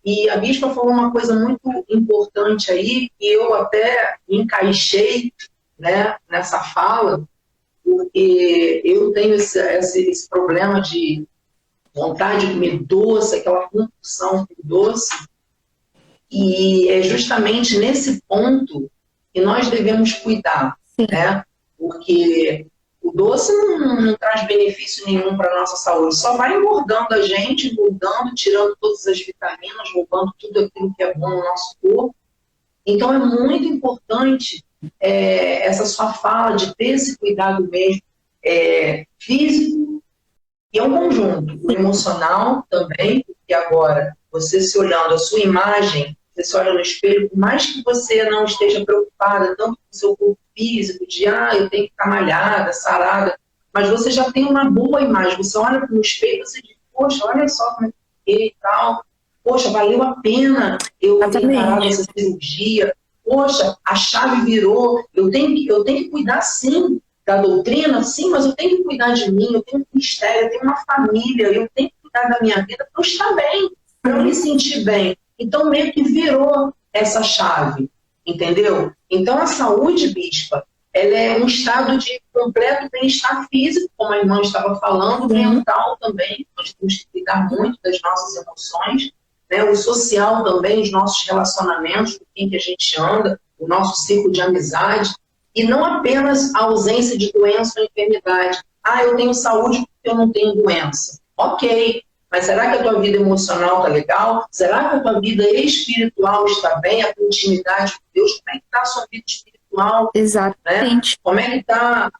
E a bispa falou uma coisa muito importante aí, que eu até encaixei, né, nessa fala, porque eu tenho esse problema de vontade de comer doce, aquela compulsão por doce, e é justamente nesse ponto que nós devemos cuidar, né? Porque o doce não traz benefício nenhum para a nossa saúde, só vai engordando a gente, engordando, tirando todas as vitaminas, roubando tudo aquilo que é bom no nosso corpo. Então é muito importante essa sua fala de ter esse cuidado mesmo físico, e é um conjunto, o emocional também, porque agora você se olhando a sua imagem, você se olha no espelho, por mais que você não esteja preocupada tanto com o seu corpo físico, de eu tenho que ficar malhada, sarada, mas você já tem uma boa imagem, você olha para o espelho e você diz, poxa, olha só como é que eu fiquei e tal, poxa, valeu a pena eu ter encarado essa cirurgia, poxa, a chave virou, eu tenho que cuidar sim da doutrina, sim, mas eu tenho que cuidar de mim, eu tenho um ministério, eu tenho uma família, eu tenho que cuidar da minha vida para eu estar bem, para eu me sentir bem. Então, meio que virou essa chave, entendeu? Então, a saúde, bispa, ela é um estado de completo bem-estar físico, como a irmã estava falando, mental também, nós temos que cuidar muito das nossas emoções, né? O social também, os nossos relacionamentos, com quem que a gente anda, o nosso ciclo de amizade, e não apenas a ausência de doença ou enfermidade. Eu tenho saúde porque eu não tenho doença. Ok, mas será que a tua vida emocional está legal? Será que a tua vida espiritual está bem? A tua intimidade com Deus? Como é que está a sua vida espiritual? Exatamente. Né? Como é que está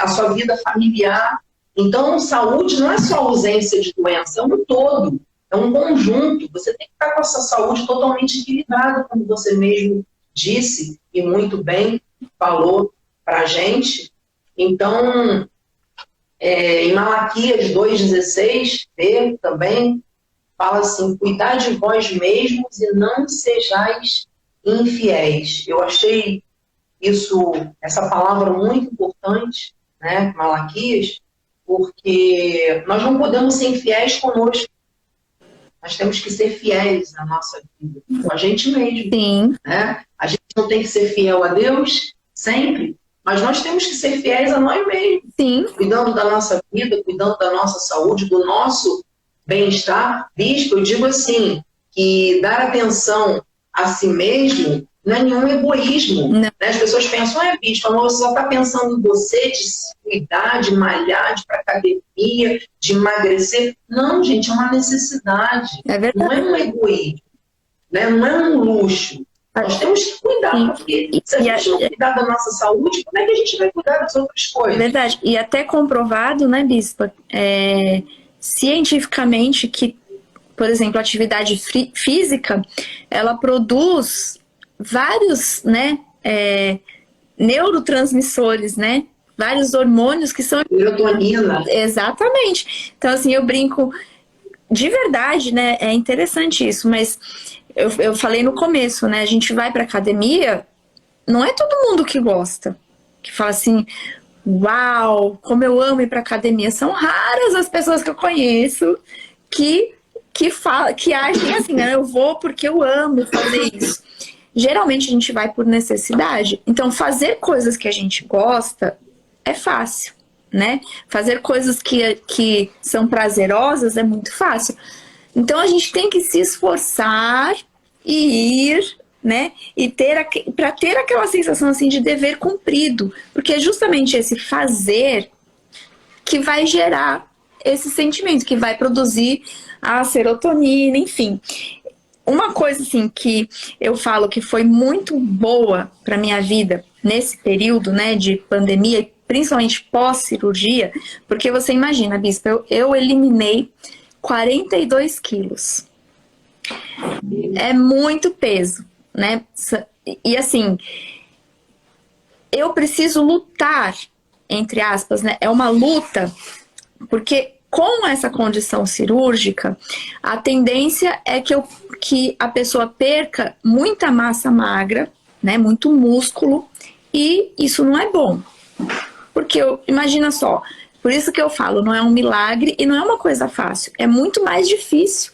a sua vida familiar? Então, saúde não é só ausência de doença, é um todo, é um conjunto. Você tem que estar com a sua saúde totalmente equilibrada, como você mesmo disse, e muito bem falou para a gente. Então, em Malaquias 2,16, também fala assim, cuidar de vós mesmos e não sejais infiéis. Eu achei essa palavra muito importante, né, Malaquias, porque nós não podemos ser infiéis conosco. Nós temos que ser fiéis na nossa vida, com a gente mesmo. Sim. Né? A gente não tem que ser fiel a Deus sempre, mas nós temos que ser fiéis a nós mesmos. Sim. Cuidando da nossa vida, cuidando da nossa saúde, do nosso bem-estar. Bispo, eu digo assim, que dar atenção a si mesmo não é nenhum egoísmo. Né? As pessoas pensam, bispo, você só está pensando em você, de se cuidar, de malhar, de ir para academia, de emagrecer. Não, gente, é uma necessidade. Não é um egoísmo, né? Não é um luxo. Nós temos que cuidar, porque se a gente não cuidar da nossa saúde, como é que a gente vai cuidar das outras coisas? Verdade. E até comprovado, né, bispa, cientificamente que, por exemplo, a atividade física, ela produz vários, né, neurotransmissores, né? Vários hormônios que são... Serotonina. Exatamente. Então, assim, eu brinco... De verdade, né? É interessante isso, mas eu falei no começo, né? A gente vai pra academia, não é todo mundo que gosta. Que fala assim, uau, como eu amo ir pra academia. São raras as pessoas que eu conheço que agem assim, né? Eu vou porque eu amo fazer isso. Geralmente a gente vai por necessidade. Então, fazer coisas que a gente gosta é fácil, né? Fazer coisas que são prazerosas é muito fácil. Então, a gente tem que se esforçar e ir, né? E para ter aquela sensação assim de dever cumprido. Porque é justamente esse fazer que vai gerar esse sentimento, que vai produzir a serotonina, enfim. Uma coisa assim que eu falo que foi muito boa para minha vida nesse período, né, de pandemia, principalmente pós-cirurgia, porque você imagina, bispa, eu eliminei 42 quilos. É muito peso, né? E assim, eu preciso lutar, entre aspas, né? É uma luta, porque com essa condição cirúrgica, a tendência é que a pessoa perca muita massa magra, né, muito músculo, e isso não é bom. Porque imagina só, Por isso que eu falo, não é um milagre e não é uma coisa fácil. É muito mais difícil.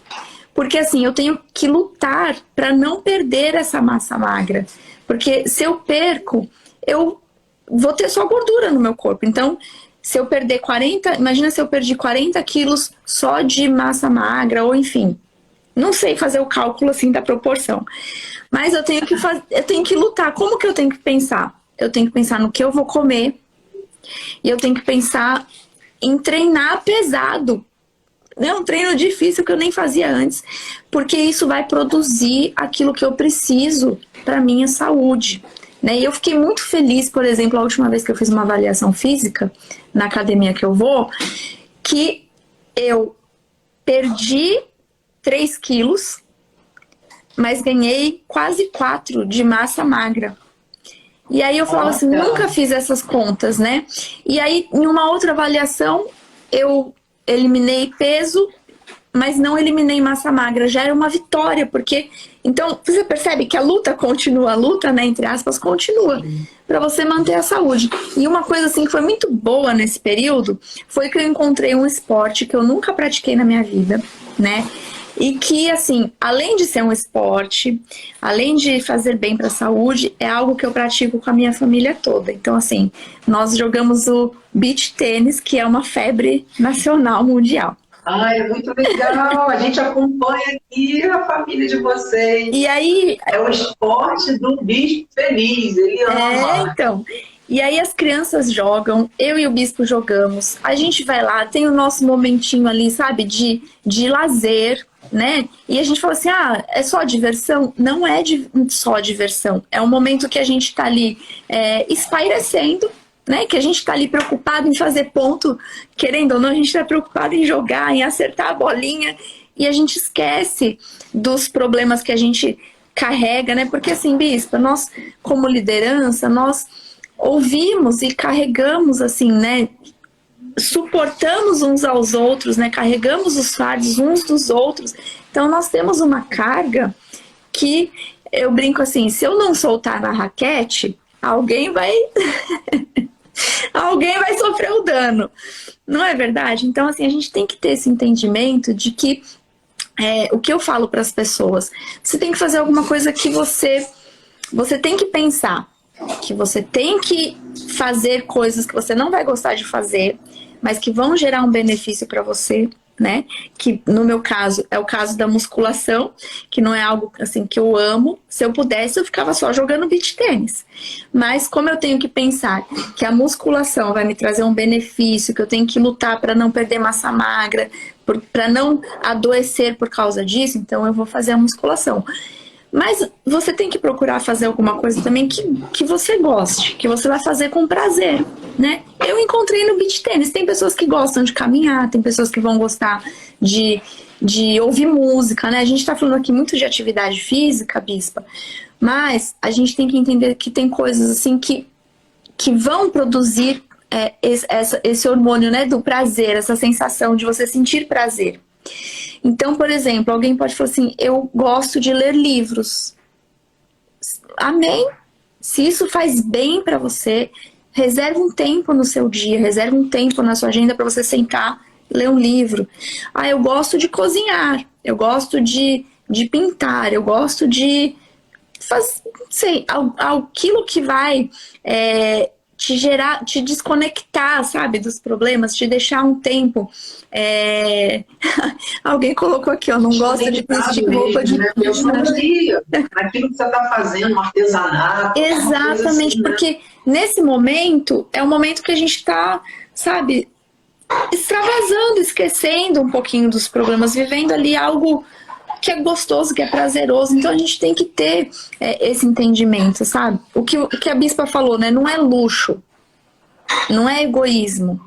Porque assim, eu tenho que lutar para não perder essa massa magra. Porque se eu perco, eu vou ter só gordura no meu corpo. Então, se eu perder 40, imagina se eu perdi 40 quilos só de massa magra, ou enfim. Não sei fazer o cálculo assim da proporção. Mas eu tenho que lutar. Como que eu tenho que pensar? Eu tenho que pensar no que eu vou comer. E eu tenho que pensar em treinar pesado. É um treino difícil que eu nem fazia antes. Porque isso vai produzir aquilo que eu preciso para minha saúde. Né? E eu fiquei muito feliz, por exemplo, a última vez que eu fiz uma avaliação física na academia que eu vou, que eu perdi 3 quilos, mas ganhei quase 4 de massa magra. E aí eu falava assim, nunca fiz essas contas, né? E aí, em uma outra avaliação, eu eliminei peso, mas não eliminei massa magra. Já era uma vitória, porque... Então, você percebe que a luta continua, a luta, né, entre aspas, continua, para você manter a saúde. E uma coisa, assim, que foi muito boa nesse período, foi que eu encontrei um esporte que eu nunca pratiquei na minha vida, né? E que, assim, além de ser um esporte, além de fazer bem para a saúde, é algo que eu pratico com a minha família toda. Então, assim, nós jogamos o beach tênis, que é uma febre nacional mundial. Ah, é muito legal. A gente acompanha aqui a família de vocês. E aí... É o esporte do bicho feliz, ele ama. então... E aí as crianças jogam, eu e o bispo jogamos, a gente vai lá, tem o nosso momentinho ali, sabe, de lazer, né? E a gente fala assim, é só diversão? Não é só diversão, é um momento que a gente tá ali espairecendo, né? Que a gente tá ali preocupado em fazer ponto, querendo ou não, a gente tá preocupado em jogar, em acertar a bolinha, e a gente esquece dos problemas que a gente carrega, né? Porque assim, bispa, nós como liderança, nós ouvimos e carregamos assim, né? Suportamos uns aos outros, né? Carregamos os fardos uns dos outros. Então nós temos uma carga que eu brinco assim, se eu não soltar na raquete, alguém vai alguém vai sofrer o dano. Não é verdade? Então assim, a gente tem que ter esse entendimento de que o que eu falo para as pessoas, você tem que fazer alguma coisa que você tem que pensar, que você tem que fazer coisas que você não vai gostar de fazer, mas que vão gerar um benefício para você, né? Que no meu caso é o caso da musculação, que não é algo assim que eu amo. Se eu pudesse, eu ficava só jogando beach tênis. Mas como eu tenho que pensar que a musculação vai me trazer um benefício, que eu tenho que lutar para não perder massa magra, para não adoecer por causa disso, então eu vou fazer a musculação. Mas você tem que procurar fazer alguma coisa também que você goste, que você vai fazer com prazer, né? Eu encontrei no beach tênis, tem pessoas que gostam de caminhar, tem pessoas que vão gostar de ouvir música, né? A gente tá falando aqui muito de atividade física, bispa, mas a gente tem que entender que tem coisas assim que vão produzir esse hormônio, né, do prazer, essa sensação de você sentir prazer. Então, por exemplo, alguém pode falar assim, eu gosto de ler livros. Amém? Se isso faz bem para você, reserve um tempo no seu dia, reserve um tempo na sua agenda para você sentar e ler um livro. Eu gosto de cozinhar, eu gosto de pintar, eu gosto de fazer, não sei, aquilo que vai te desconectar, sabe, dos problemas, te deixar um tempo. Alguém colocou aqui, ó, não gosta de vestir roupa de... Né? Eu fazia naquilo que você está fazendo, um artesanato. Exatamente, assim, porque né? Nesse momento, é o momento que a gente está, sabe, extravasando, esquecendo um pouquinho dos problemas, vivendo ali algo que é gostoso, que é prazeroso. Então a gente tem que ter esse entendimento, sabe? O que a bispa falou, né? Não é luxo, não é egoísmo.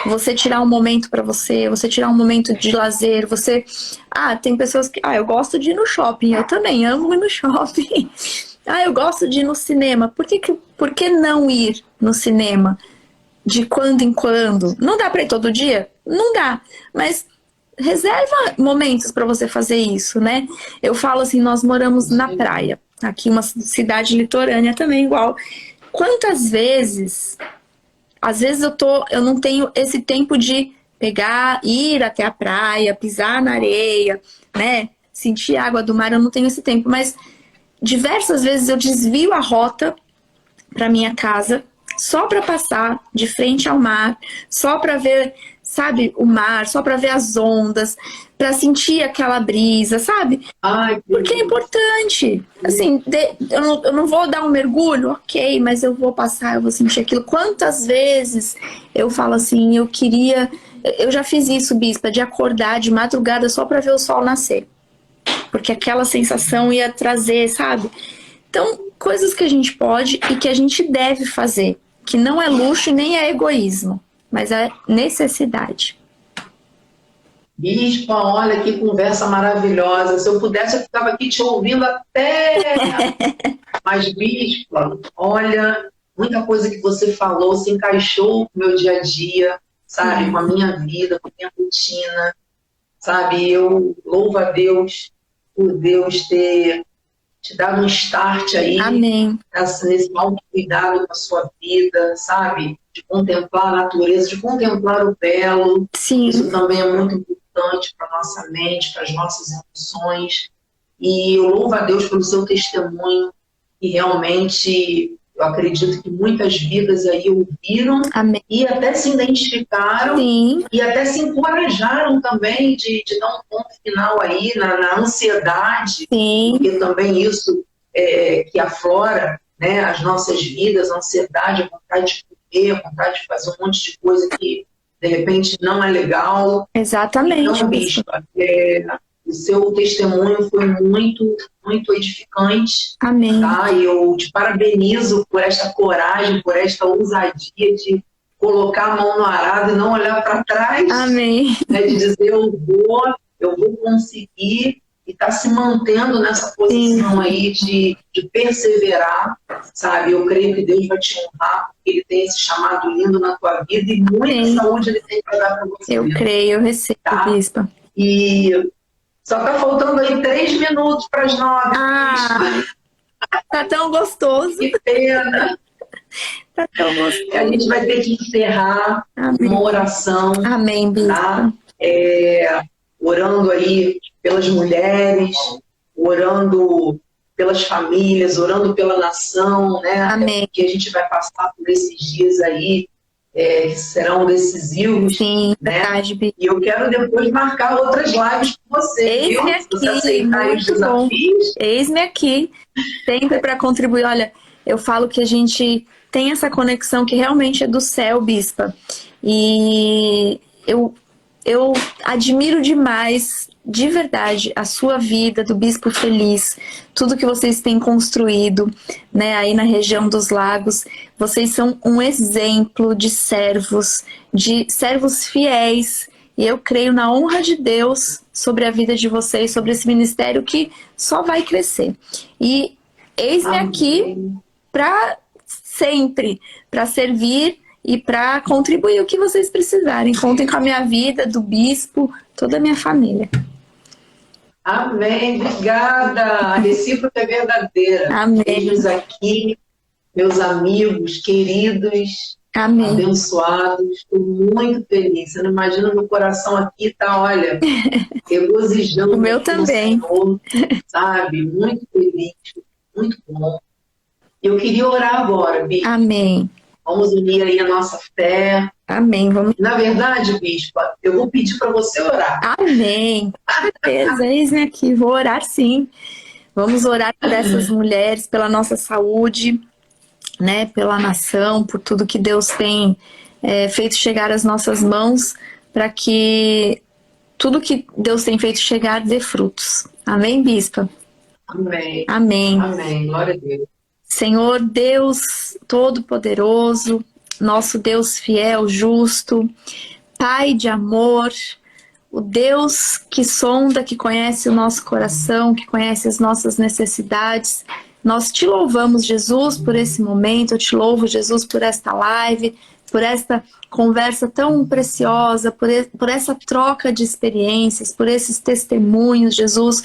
Você tirar um momento pra você tirar um momento de lazer, você... tem pessoas que... eu gosto de ir no shopping, eu também amo ir no shopping. Eu gosto de ir no cinema. Por que não ir no cinema de quando em quando? Não dá pra ir todo dia? Não dá, mas... reserva momentos para você fazer isso, né? Eu falo assim, nós moramos na praia, aqui uma cidade litorânea também, igual. Quantas vezes às vezes eu não tenho esse tempo de pegar, ir até a praia, pisar na areia, né? Sentir a água do mar, eu não tenho esse tempo. Mas diversas vezes eu desvio a rota para minha casa só para passar de frente ao mar, só para ver, sabe, o mar, só para ver as ondas, para sentir aquela brisa, sabe? Ai, Porque é importante. Assim, eu não vou dar um mergulho, ok, mas eu vou passar, eu vou sentir aquilo. Quantas vezes eu falo assim, eu queria. Eu já fiz isso, Bispa, de acordar de madrugada só para ver o sol nascer. Porque aquela sensação ia trazer, sabe? Então, coisas que a gente pode e que a gente deve fazer. Que não é luxo e nem é egoísmo, mas é necessidade. Bispa, olha que conversa maravilhosa. Se eu pudesse, eu ficava aqui te ouvindo até. Mas, Bispa, olha, muita coisa que você falou se encaixou com o meu dia a dia, sabe? Com a minha vida, com a minha rotina, sabe? Eu louvo a Deus por Deus ter te dado um start aí. Amém. Nesse autocuidado com a sua vida, sabe? De contemplar a natureza, de contemplar o belo. Sim. Isso também é muito importante para a nossa mente, para as nossas emoções. E eu louvo a Deus pelo seu testemunho, e realmente eu acredito que muitas vidas aí ouviram. Amém. E até se identificaram. Sim. E até se encorajaram também de dar um ponto final aí na ansiedade. Sim. Porque também isso que aflora, né, as nossas vidas, a ansiedade, a vontade de comer, a vontade de fazer um monte de coisa que de repente não é legal. Exatamente. Então, Bispa, o seu testemunho foi muito, muito edificante. Amém. Tá? E eu te parabenizo por esta coragem, por esta ousadia de colocar a mão no arado e não olhar para trás. Amém. Né, de dizer, eu vou conseguir, e tá se mantendo nessa posição. Sim. Aí de perseverar, sabe? Eu creio que Deus vai te honrar, porque Ele tem esse chamado lindo na tua vida e muita Sim. saúde Ele tem para dar para você. Eu creio, eu recebo, tá? Bispa. E só tá faltando aí 3 minutos para as 9. Ah, tá tão gostoso. Que pena. Tá tão gostoso. A gente vai ter que encerrar. Amém. Uma oração. Amém, Bispa. Tá? Orando aí pelas mulheres, orando pelas famílias, orando pela nação, né? Amém. Que a gente vai passar por esses dias aí, que serão decisivos. Sim, né? verdade, Bispa. E eu quero depois marcar outras lives com você. Eis-me aqui, você aceitar os desafios. Eis-me aqui, sempre para contribuir. Olha, eu falo que a gente tem essa conexão que realmente é do céu, Bispa. E eu admiro demais, de verdade, a sua vida, do Bispo Feliz, tudo que vocês têm construído, né, aí na região dos lagos. Vocês são um exemplo de servos fiéis, e eu creio na honra de Deus sobre a vida de vocês, sobre esse ministério que só vai crescer. E eis-me aqui para sempre, para servir e para contribuir o que vocês precisarem. Contem com a minha vida, do bispo, toda a minha família. Amém, obrigada. A recíproca é verdadeira. Amém. Beijos aqui, meus amigos, queridos, amém, abençoados. Estou muito feliz. Você não imagina, meu coração aqui tá, olha, regozijando. O meu também. Senhor, sabe? Muito feliz, muito bom. Eu queria orar agora, Bispo. Amém. Vamos unir aí a nossa fé. Amém. Vamos... Na verdade, Bispa, eu vou pedir para você orar. Amém. Certeza, eis-me aqui. Vou orar sim. Vamos orar por essas mulheres, pela nossa saúde, né, pela nação, por tudo que Deus tem feito chegar às nossas mãos, para que tudo que Deus tem feito chegar dê frutos. Amém, Bispa? Amém. Amém. Amém. Glória a Deus. Senhor Deus Todo-Poderoso, nosso Deus fiel, justo, Pai de amor, o Deus que sonda, que conhece o nosso coração, que conhece as nossas necessidades. Nós te louvamos, Jesus, por esse momento. Eu te louvo, Jesus, por esta live. por esta conversa tão preciosa, por essa troca de experiências, por esses testemunhos, Jesus,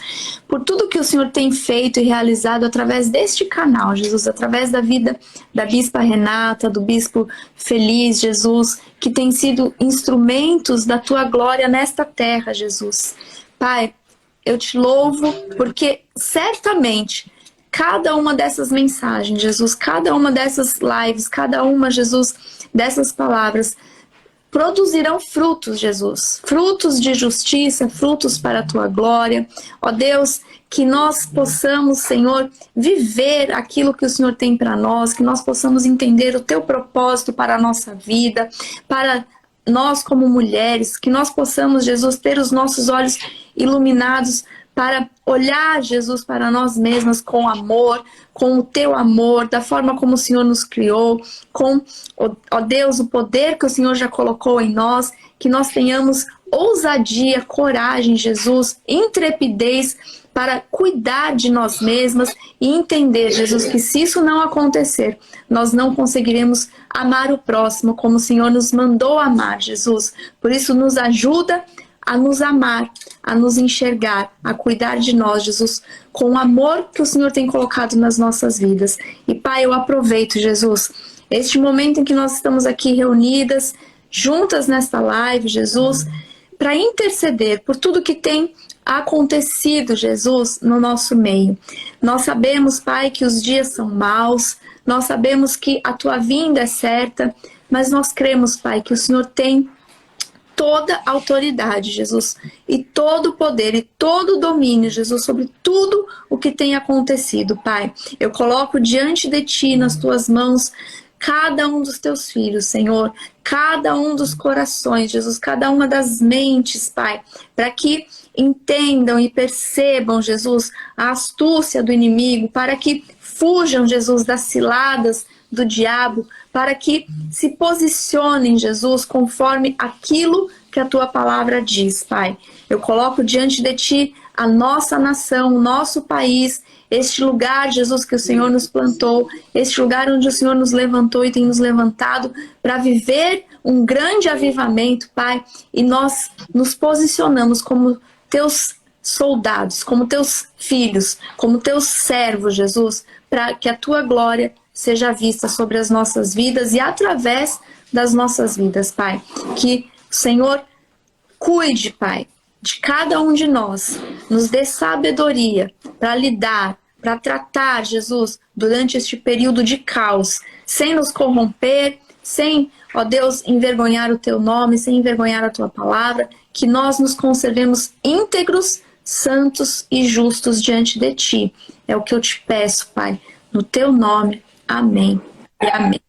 por tudo que o Senhor tem feito e realizado através deste canal, Jesus, através da vida da Bispa Renata, do Bispo Feliz, Jesus, que tem sido instrumentos da Tua glória nesta terra, Jesus. Pai, eu te louvo porque certamente cada uma dessas mensagens, Jesus, cada uma dessas lives, cada uma, Jesus, dessas palavras produzirão frutos, Jesus, frutos de justiça, frutos para a Tua glória. Ó Deus, que nós possamos, Senhor, viver aquilo que o Senhor tem para nós, que nós possamos entender o Teu propósito para a nossa vida, para nós como mulheres, que nós possamos, Jesus, ter os nossos olhos iluminados para olhar, Jesus, para nós mesmas com amor, com o Teu amor, da forma como o Senhor nos criou, com, ó Deus, o poder que o Senhor já colocou em nós, que nós tenhamos ousadia, coragem, Jesus, intrepidez para cuidar de nós mesmas e entender, Jesus, que se isso não acontecer, nós não conseguiremos amar o próximo como o Senhor nos mandou amar, Jesus. Por isso, nos ajuda a nos amar, a nos enxergar, a cuidar de nós, Jesus, com o amor que o Senhor tem colocado nas nossas vidas. E Pai, eu aproveito, Jesus, este momento em que nós estamos aqui reunidas, juntas nesta live, Jesus, para interceder por tudo que tem acontecido, Jesus, no nosso meio. Nós sabemos, Pai, que os dias são maus, nós sabemos que a Tua vinda é certa, mas nós cremos, Pai, que o Senhor tem toda a autoridade, Jesus, e todo o poder e todo o domínio, Jesus, sobre tudo o que tem acontecido, Pai. Eu coloco diante de Ti, nas Tuas mãos, cada um dos Teus filhos, Senhor, cada um dos corações, Jesus, cada uma das mentes, Pai, para que entendam e percebam, Jesus, a astúcia do inimigo, para que fujam, Jesus, das ciladas do diabo, para que se posicionem, Jesus, conforme aquilo que a Tua palavra diz, Pai. Eu coloco diante de Ti a nossa nação, o nosso país, este lugar, Jesus, que o Senhor nos plantou, este lugar onde o Senhor nos levantou e tem nos levantado para viver um grande avivamento, Pai, e nós nos posicionamos como Teus soldados, como Teus filhos, como Teus servos, Jesus, para que a Tua glória seja vista sobre as nossas vidas e através das nossas vidas, Pai. Que o Senhor cuide, Pai, de cada um de nós, nos dê sabedoria para lidar, para tratar, Jesus, durante este período de caos, sem nos corromper, sem, ó Deus, envergonhar o Teu nome, sem envergonhar a Tua palavra, que nós nos conservemos íntegros, santos e justos diante de Ti. É o que eu te peço, Pai, no Teu nome. Amém e amém.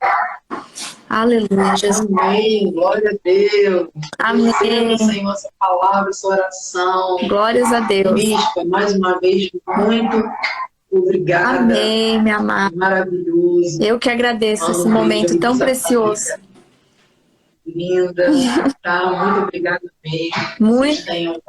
Aleluia, Jesus. Amém, glória a Deus. Amém. Receba, Senhor, essa palavra, essa oração. Glórias a Deus. Bispa, mais uma vez, muito obrigada. Amém, minha amada. Maravilhoso. Eu que agradeço esse momento tão precioso. Linda, tá? Muito obrigada mesmo. Muito. Vocês tenham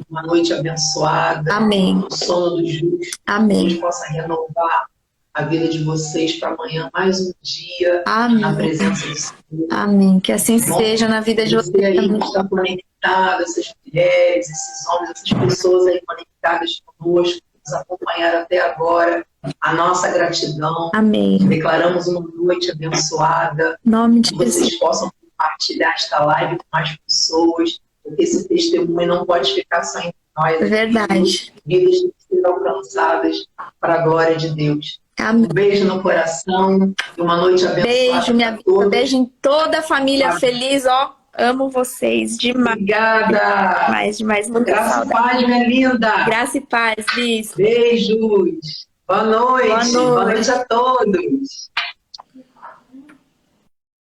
uma noite abençoada. Amém. O sono dos justos. Amém. Deus possa renovar a vida de vocês para amanhã, mais um dia. Amém. Na presença do Senhor. Amém. Que assim seja na vida de você vocês aí também. que está conectado, essas mulheres, esses homens, essas pessoas aí conectadas conosco, que nos acompanharam até agora. A nossa gratidão. Amém. Declaramos uma noite abençoada. Em nome de Que Jesus. vocês possam compartilhar esta live com mais pessoas, porque esse testemunho não pode ficar só entre nós. É verdade. Vidas têm que ser alcançadas para a glória de Deus. Amém. Um beijo no coração e uma noite abençoada. Beijo, minha vida. Beijo em toda a família feliz, ó. Amo vocês demais. Obrigada. Demais. Muita Graça e saudade. paz, minha linda. Graça e paz, Bis. Beijos. Boa noite. Boa noite. Boa noite a todos.